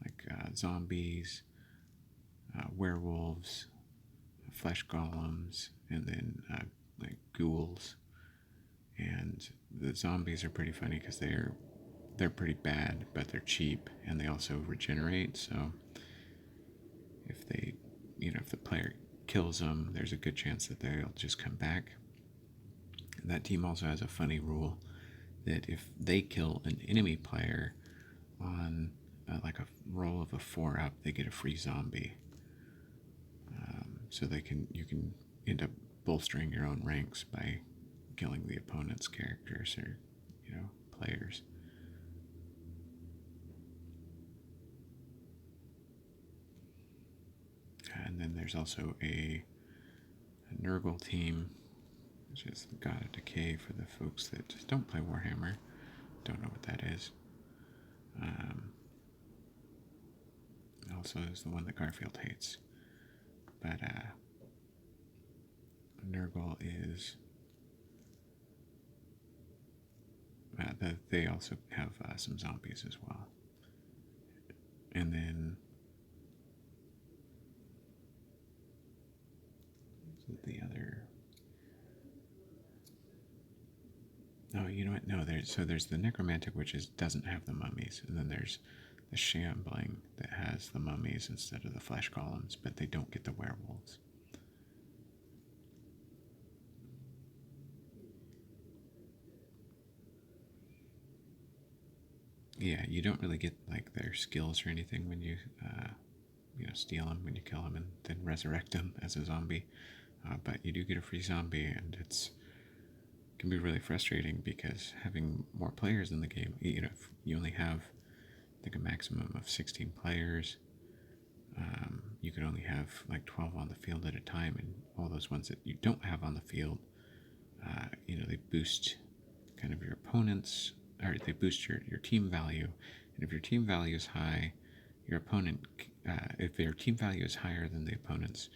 like zombies, werewolves, flesh golems, and then like ghouls. And the zombies are pretty funny because they're pretty bad, but they're cheap, and they also regenerate. So if they, if the player kills them, there's a good chance that they'll just come back. And that team also has a funny rule that if they kill an enemy player on like a roll of a 4-up, they get a free zombie. So you can end up bolstering your own ranks by killing the opponent's characters or players. And then there's also a Nurgle team, which is the God of Decay for the folks that don't play Warhammer. Don't know what that is. Also is the one that Garfield hates. But Nurgle is... they also have some zombies as well. And then... the other... Oh, you know what? No, there's the necromantic, which doesn't have the mummies, and then there's the shambling that has the mummies instead of the flesh golems, but they don't get the werewolves. Yeah, you don't really get like their skills or anything when you steal them, when you kill them, and then resurrect them as a zombie. But you do get a free zombie, and it can be really frustrating because having more players in the game, if you only have, I think, a maximum of 16 players, you could only have like 12 on the field at a time, and all those ones that you don't have on the field, they boost kind of your opponents, or they boost your team value. And if your team value is high, your opponent, if their team value is higher than the opponent's,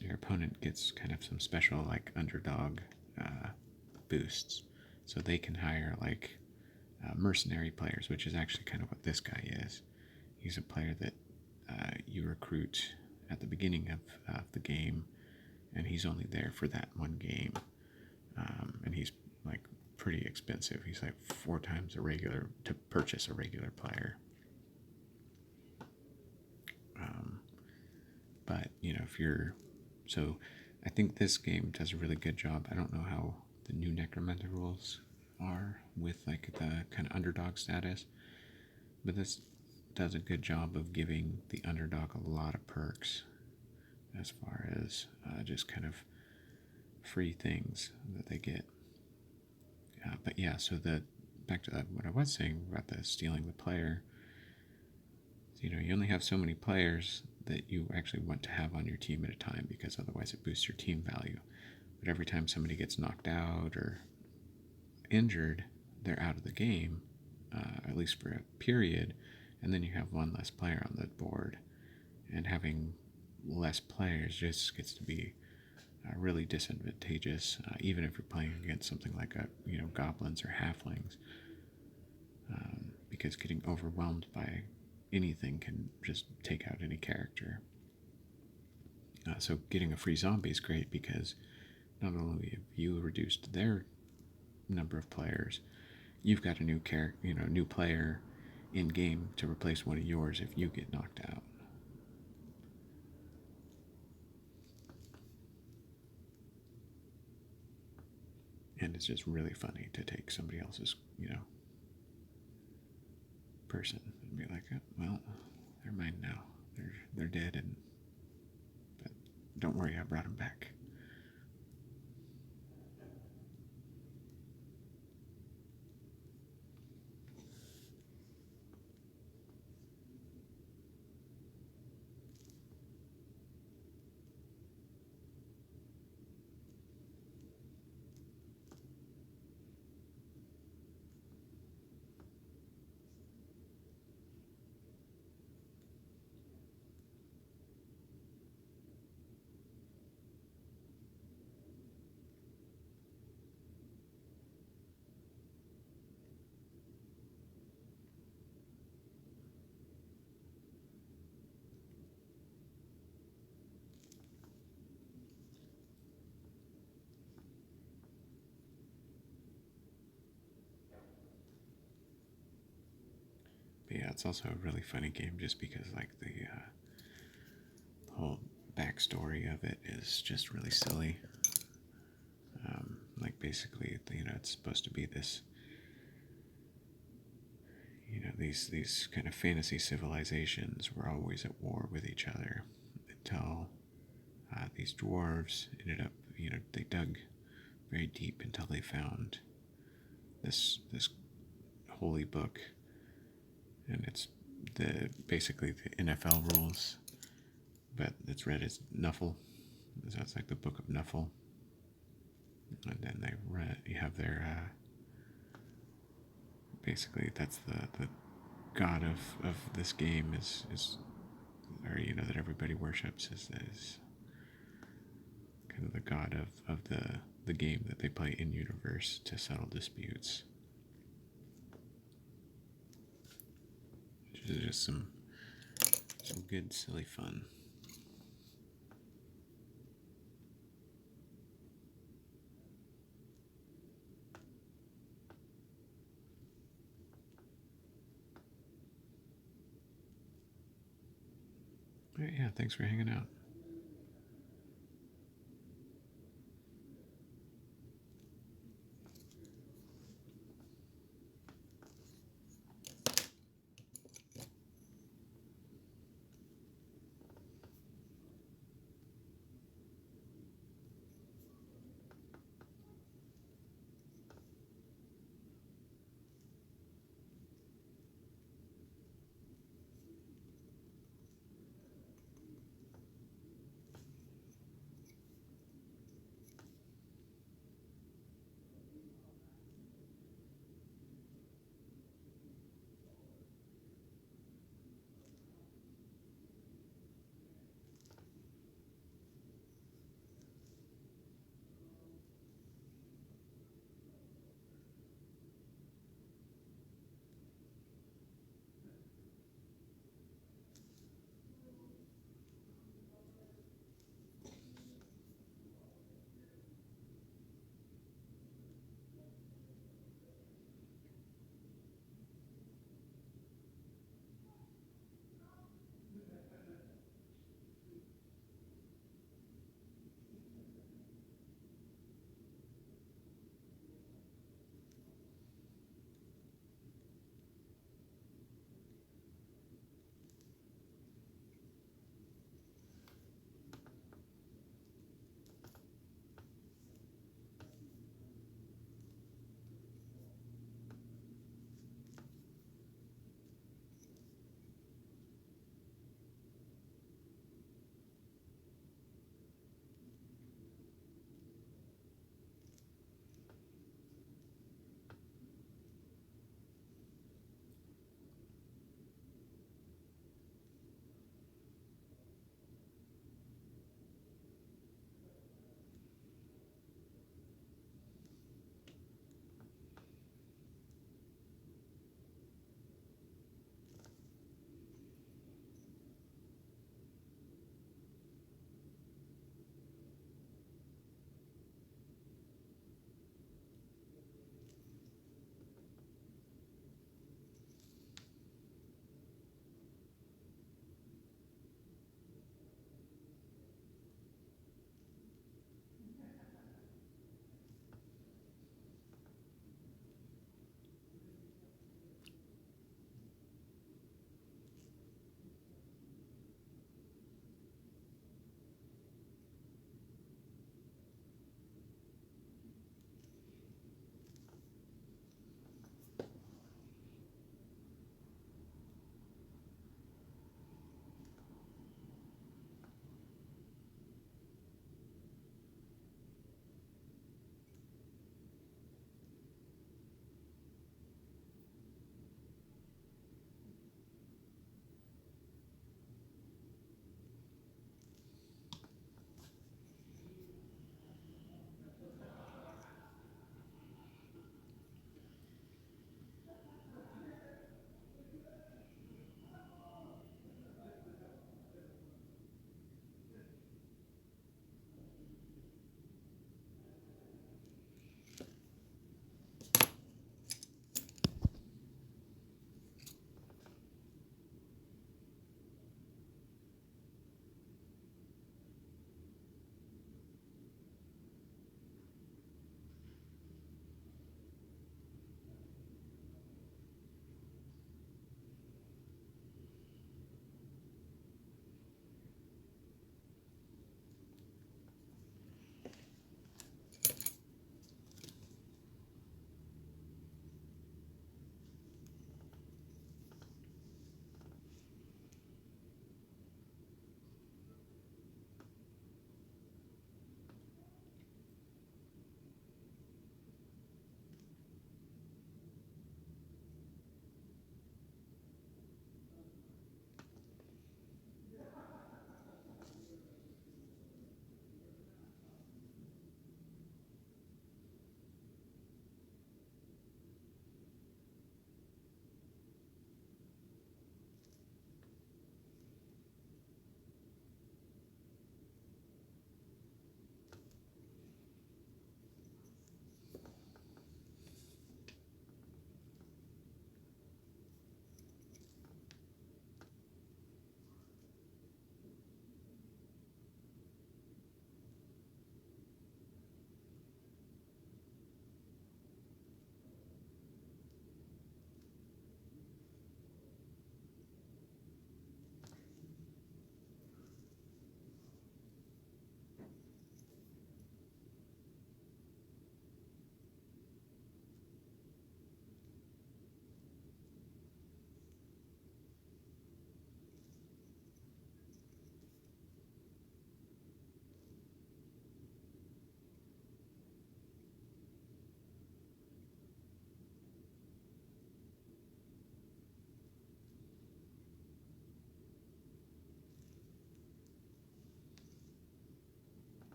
your opponent gets kind of some special like underdog boosts. So they can hire like mercenary players, which is actually kind of what this guy is. He's a player that you recruit at the beginning of the game, and he's only there for that one game. And he's like pretty expensive. He's like 4 times a regular to purchase a regular player. But so I think this game does a really good job. I don't know how the new Necromancer rules are with like the kind of underdog status, but this does a good job of giving the underdog a lot of perks as far as just kind of free things that they get. But yeah, so back to what I was saying about the stealing the player. You only have so many players that you actually want to have on your team at a time, because otherwise it boosts your team value. But every time somebody gets knocked out or injured, they're out of the game, at least for a period, and then you have one less player on the board. And having less players just gets to be really disadvantageous, even if you're playing against something like goblins or halflings, because getting overwhelmed by anything can just take out any character. So getting a free zombie is great because not only have you reduced their number of players, you've got a new new player in game to replace one of yours if you get knocked out. And it's just really funny to take somebody else's, person and be like, well, They're mine now. They're dead, and but don't worry, I brought them back. But yeah, it's also a really funny game just because like the whole backstory of it is just really silly. Like basically, it's supposed to be this, these kind of fantasy civilizations were always at war with each other until these dwarves ended up, they dug very deep until they found this holy book, and it's basically the NFL rules, but it's read as Nuffle. So it's like the Book of Nuffle. And then you have their basically that's the god of this game is or that everybody worships is kind of the god of the game that they play in universe to settle disputes. Which is just some good silly fun. Right, yeah, thanks for hanging out.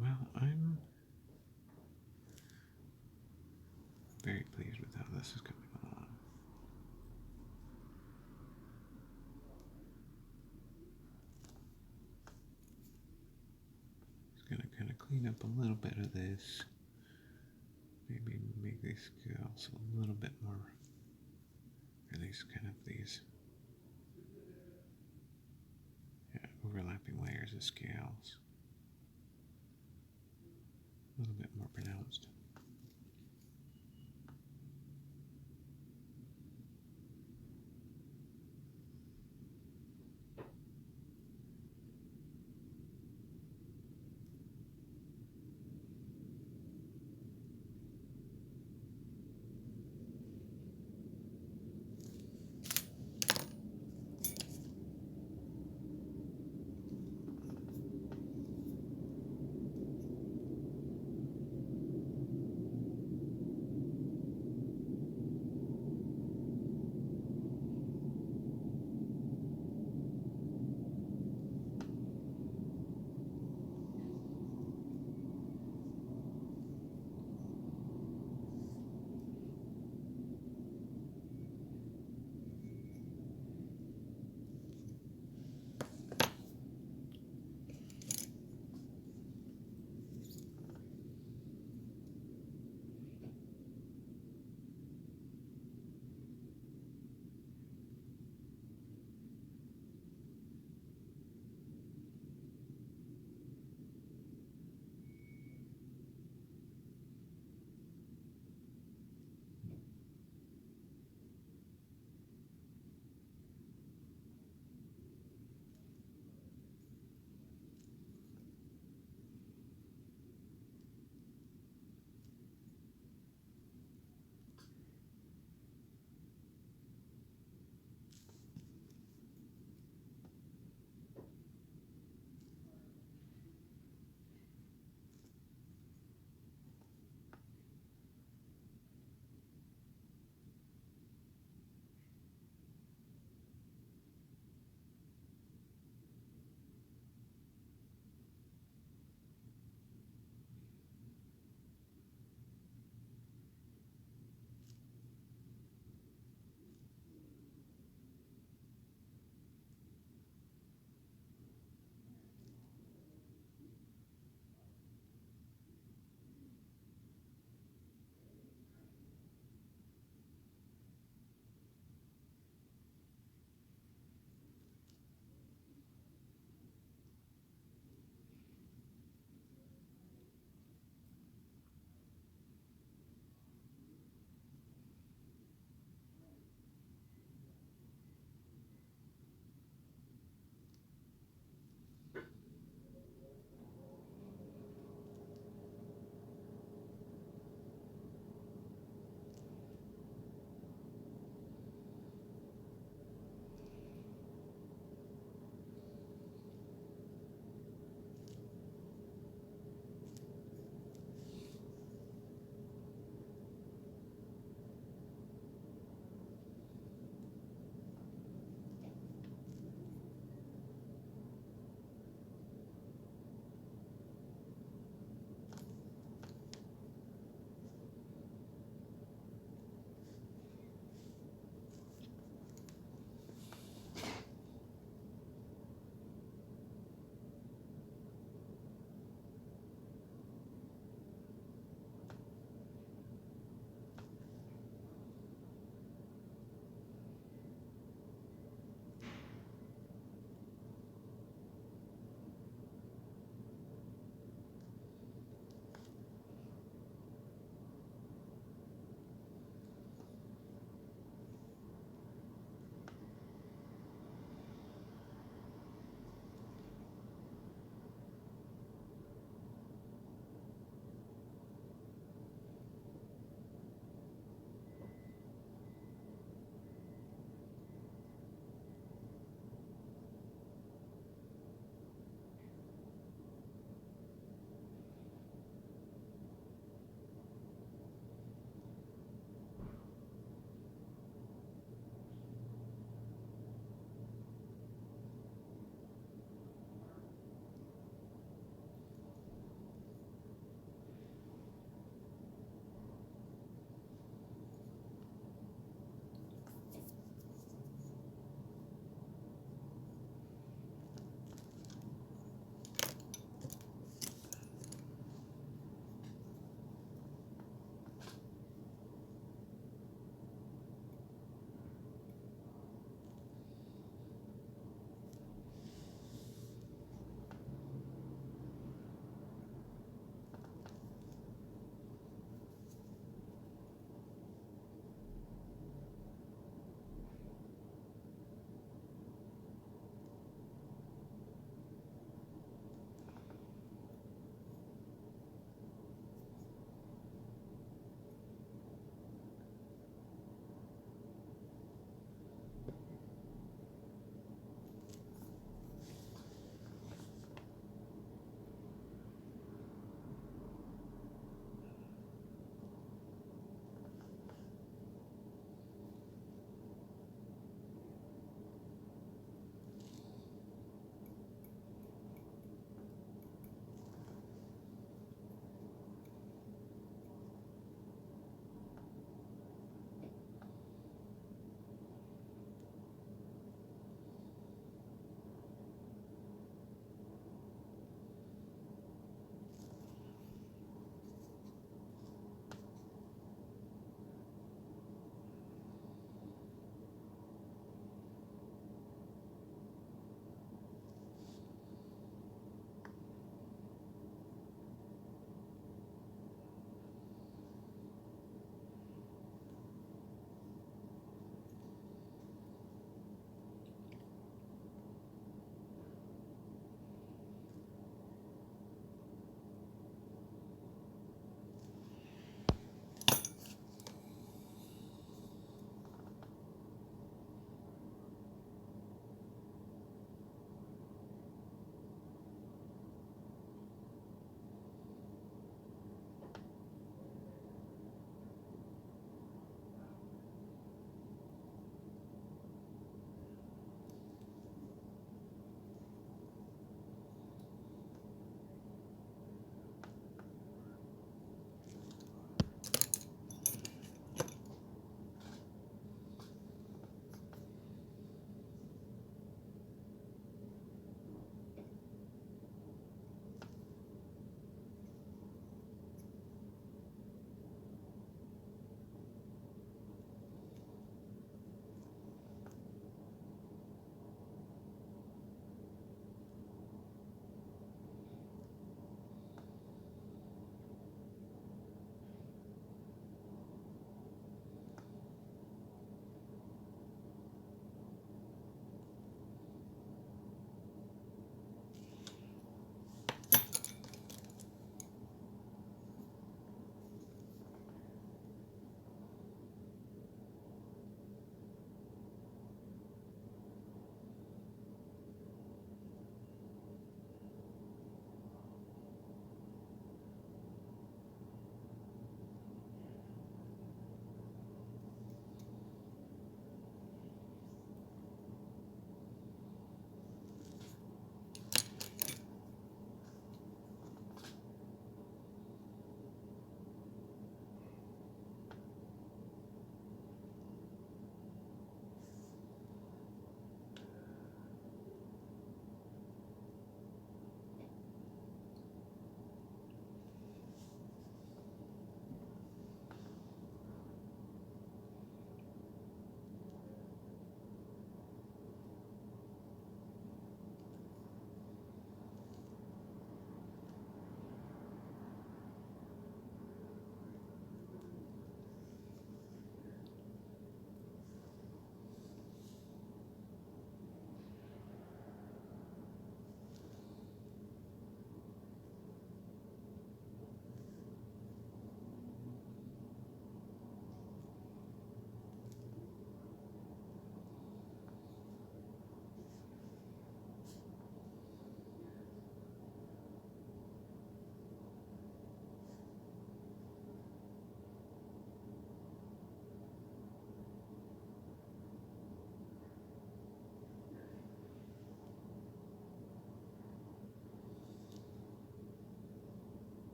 Well, I'm very pleased with how this is coming along. Just gonna kind of clean up a little bit of this. Maybe make these scales a little bit more, or these kind of overlapping layers of scales. A little bit more pronounced.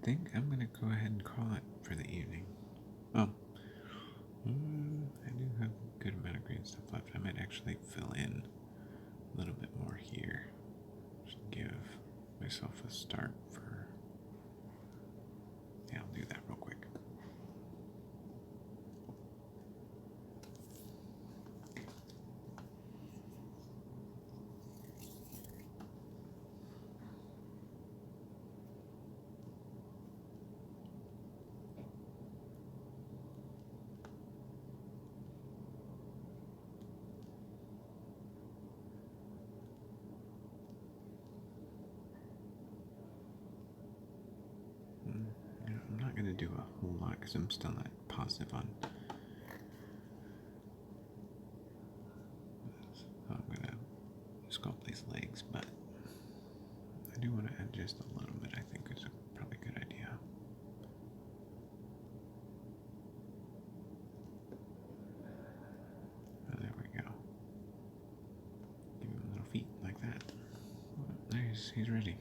think I'm going to go ahead and call it for the evening. Oh, I do have a good amount of green stuff left. I might actually fill in a little bit more here. Just give myself a start for... Yeah, I'll do that real quick. I'm not going to do a whole lot because I'm still not positive on... So I'm going to sculpt these legs, but I do want to add just a little bit. I think it's a probably good idea. Oh, there we go. Give him little feet like that. Nice, he's ready.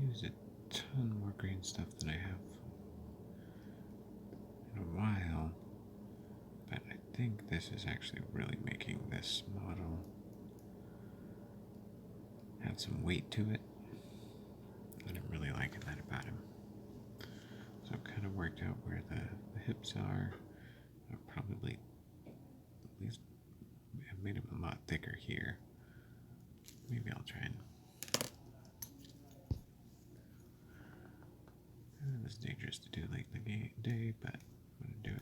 used a ton more green stuff than I have in a while, but I think this is actually really making this model have some weight to it, and I'm really liking that about him. So I've kind of worked out where the hips are. I've probably at least I've made him a lot thicker here. Maybe I'll try and. It was dangerous to do late in the day, but I'm going to do it.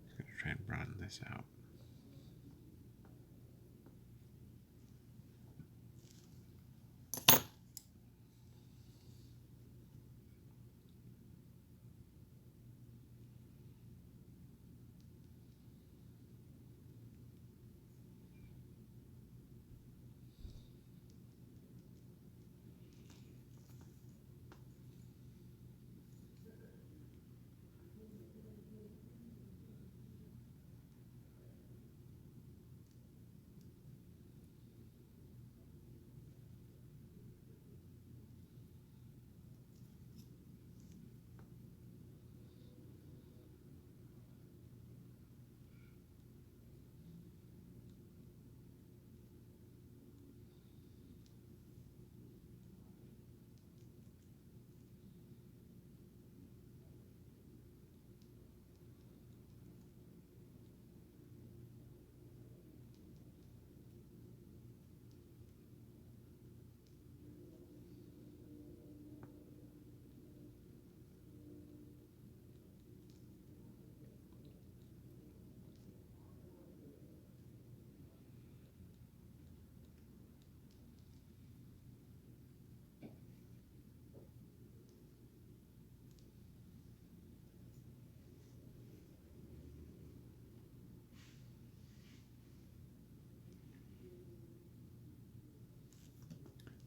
I'm going to try and broaden this out.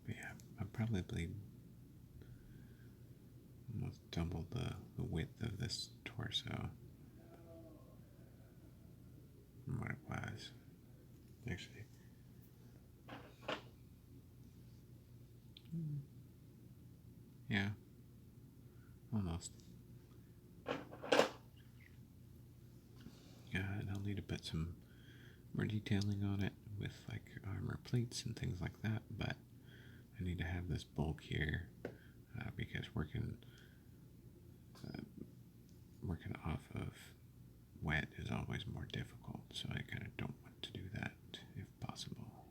But yeah, I'll probably almost double the width of this torso from what it was. Actually, yeah, almost. Yeah, and I'll need to put some more detailing on it with like armor plates and things like that, but I need to have this bulk here because working off of wet is always more difficult, so I kind of don't want to do that if possible.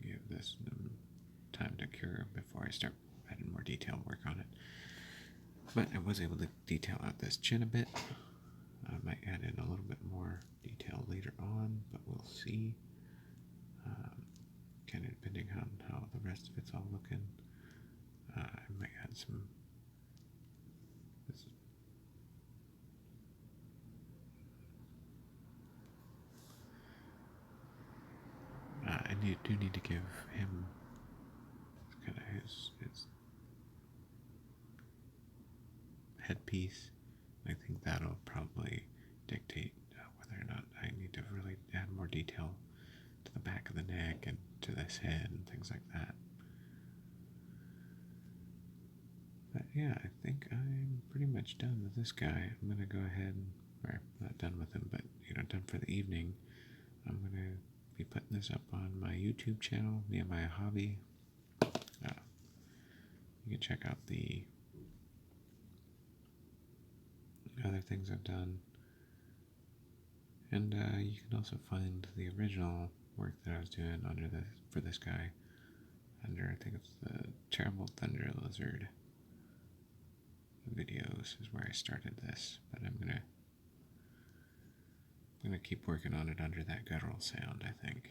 Give this time to cure before I start adding more detail work on it. But I was able to detail out this chin a bit. I might add in a little bit more detail later on, but we'll see. Kind of depending on how the rest of it's all looking. I might add some. I do need to give him kind of his headpiece. I think that'll probably dictate whether or not I need to really add more detail to the back of the neck and to this head and things like that. But yeah, I think I'm pretty much done with this guy. I'm gonna go ahead or not done with him, but done for the evening. I'm gonna be putting this up on my YouTube channel, Nehemiah Hobby. You can check out the other things I've done, and you can also find the original work that I was doing for this guy under, I think it's the Terrible Thunder Lizard videos is where I started this, but I'm gonna keep working on it under that guttural sound, I think.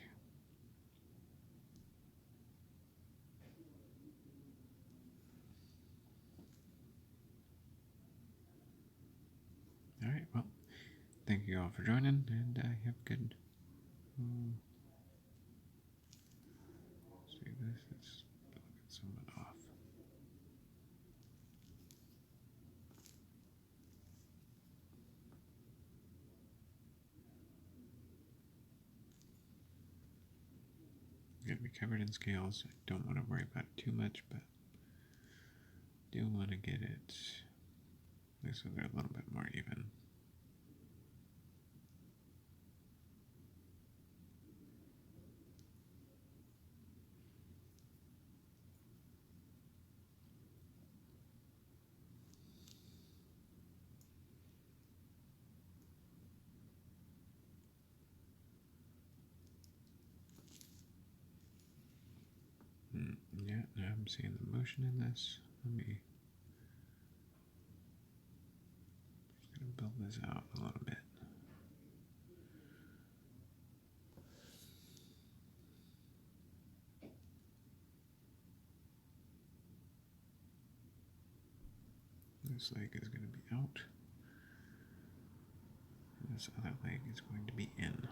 Alright, well, thank you all for joining, and have a good. See this? It's looking somewhat off. going to be covered in scales. I don't want to worry about it too much, but do want to get it so they're a little bit more even. Yeah, now I'm seeing the motion in this. Let me just gonna build this out a little bit. This leg is going to be out. And this other leg is going to be in.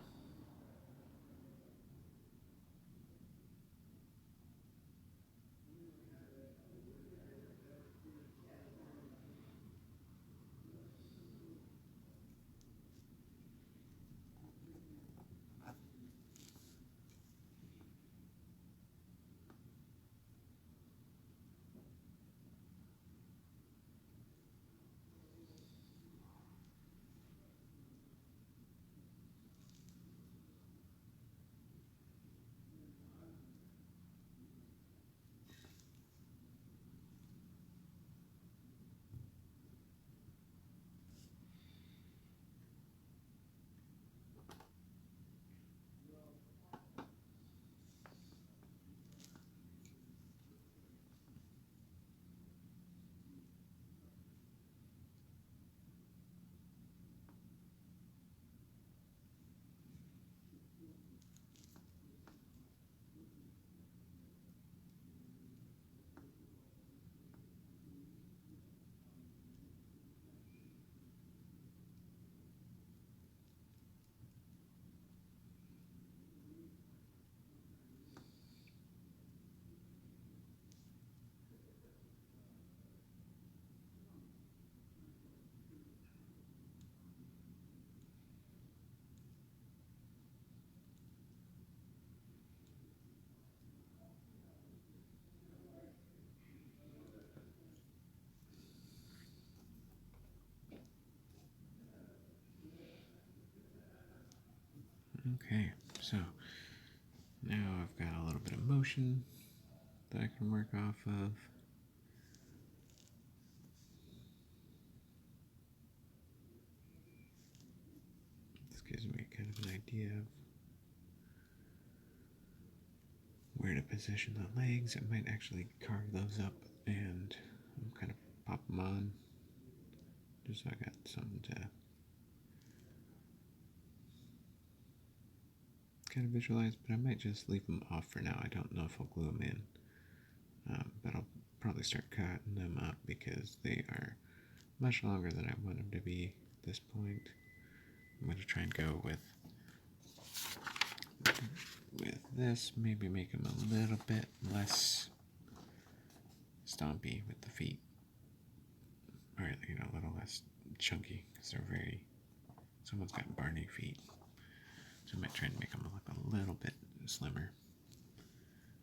Okay, so now I've got a little bit of motion that I can work off of. This gives me kind of an idea of where to position the legs. I might actually carve those up and kind of pop them on, just so I got something to kind of visualize, but I might just leave them off for now. I don't know if I'll glue them in, but I'll probably start cutting them up because they are much longer than I want them to be at this point. I'm going to try and go with this, maybe make them a little bit less stompy with the feet, or a little less chunky, because they're very, someone's got Barney feet, so I might try and make them look a little bit slimmer.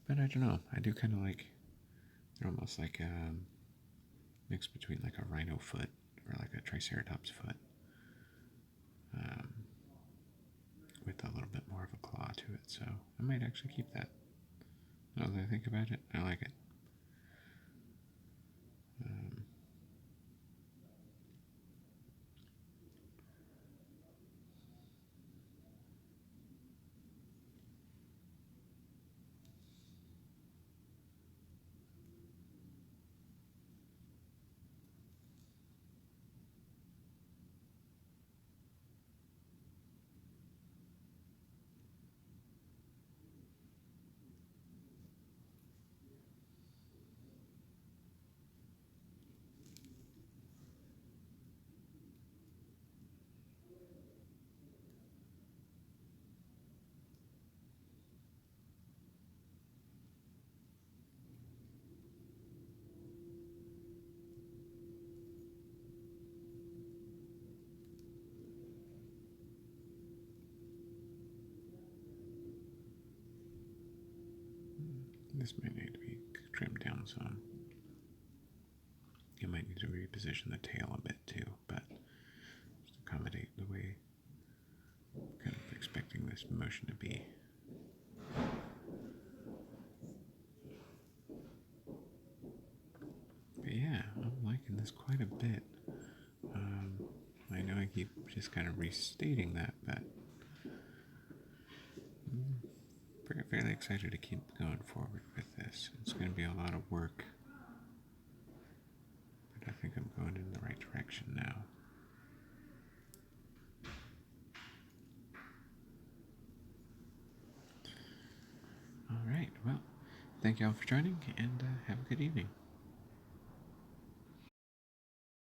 But I don't know, I do kind of like, they're almost like a mix between like a rhino foot or like a triceratops foot, with a little bit more of a claw to it, so I might actually keep that. Now that I think about it, I like it. so you might need to reposition the tail a bit too, but just accommodate the way I'm kind of expecting this motion to be. But yeah, I'm liking this quite a bit. I know I keep just kind of restating that, but I'm fairly excited to keep going forward with this. It's going to be a lot of work, but I think I'm going in the right direction now. Alright, well, thank you all for joining, and have a good evening.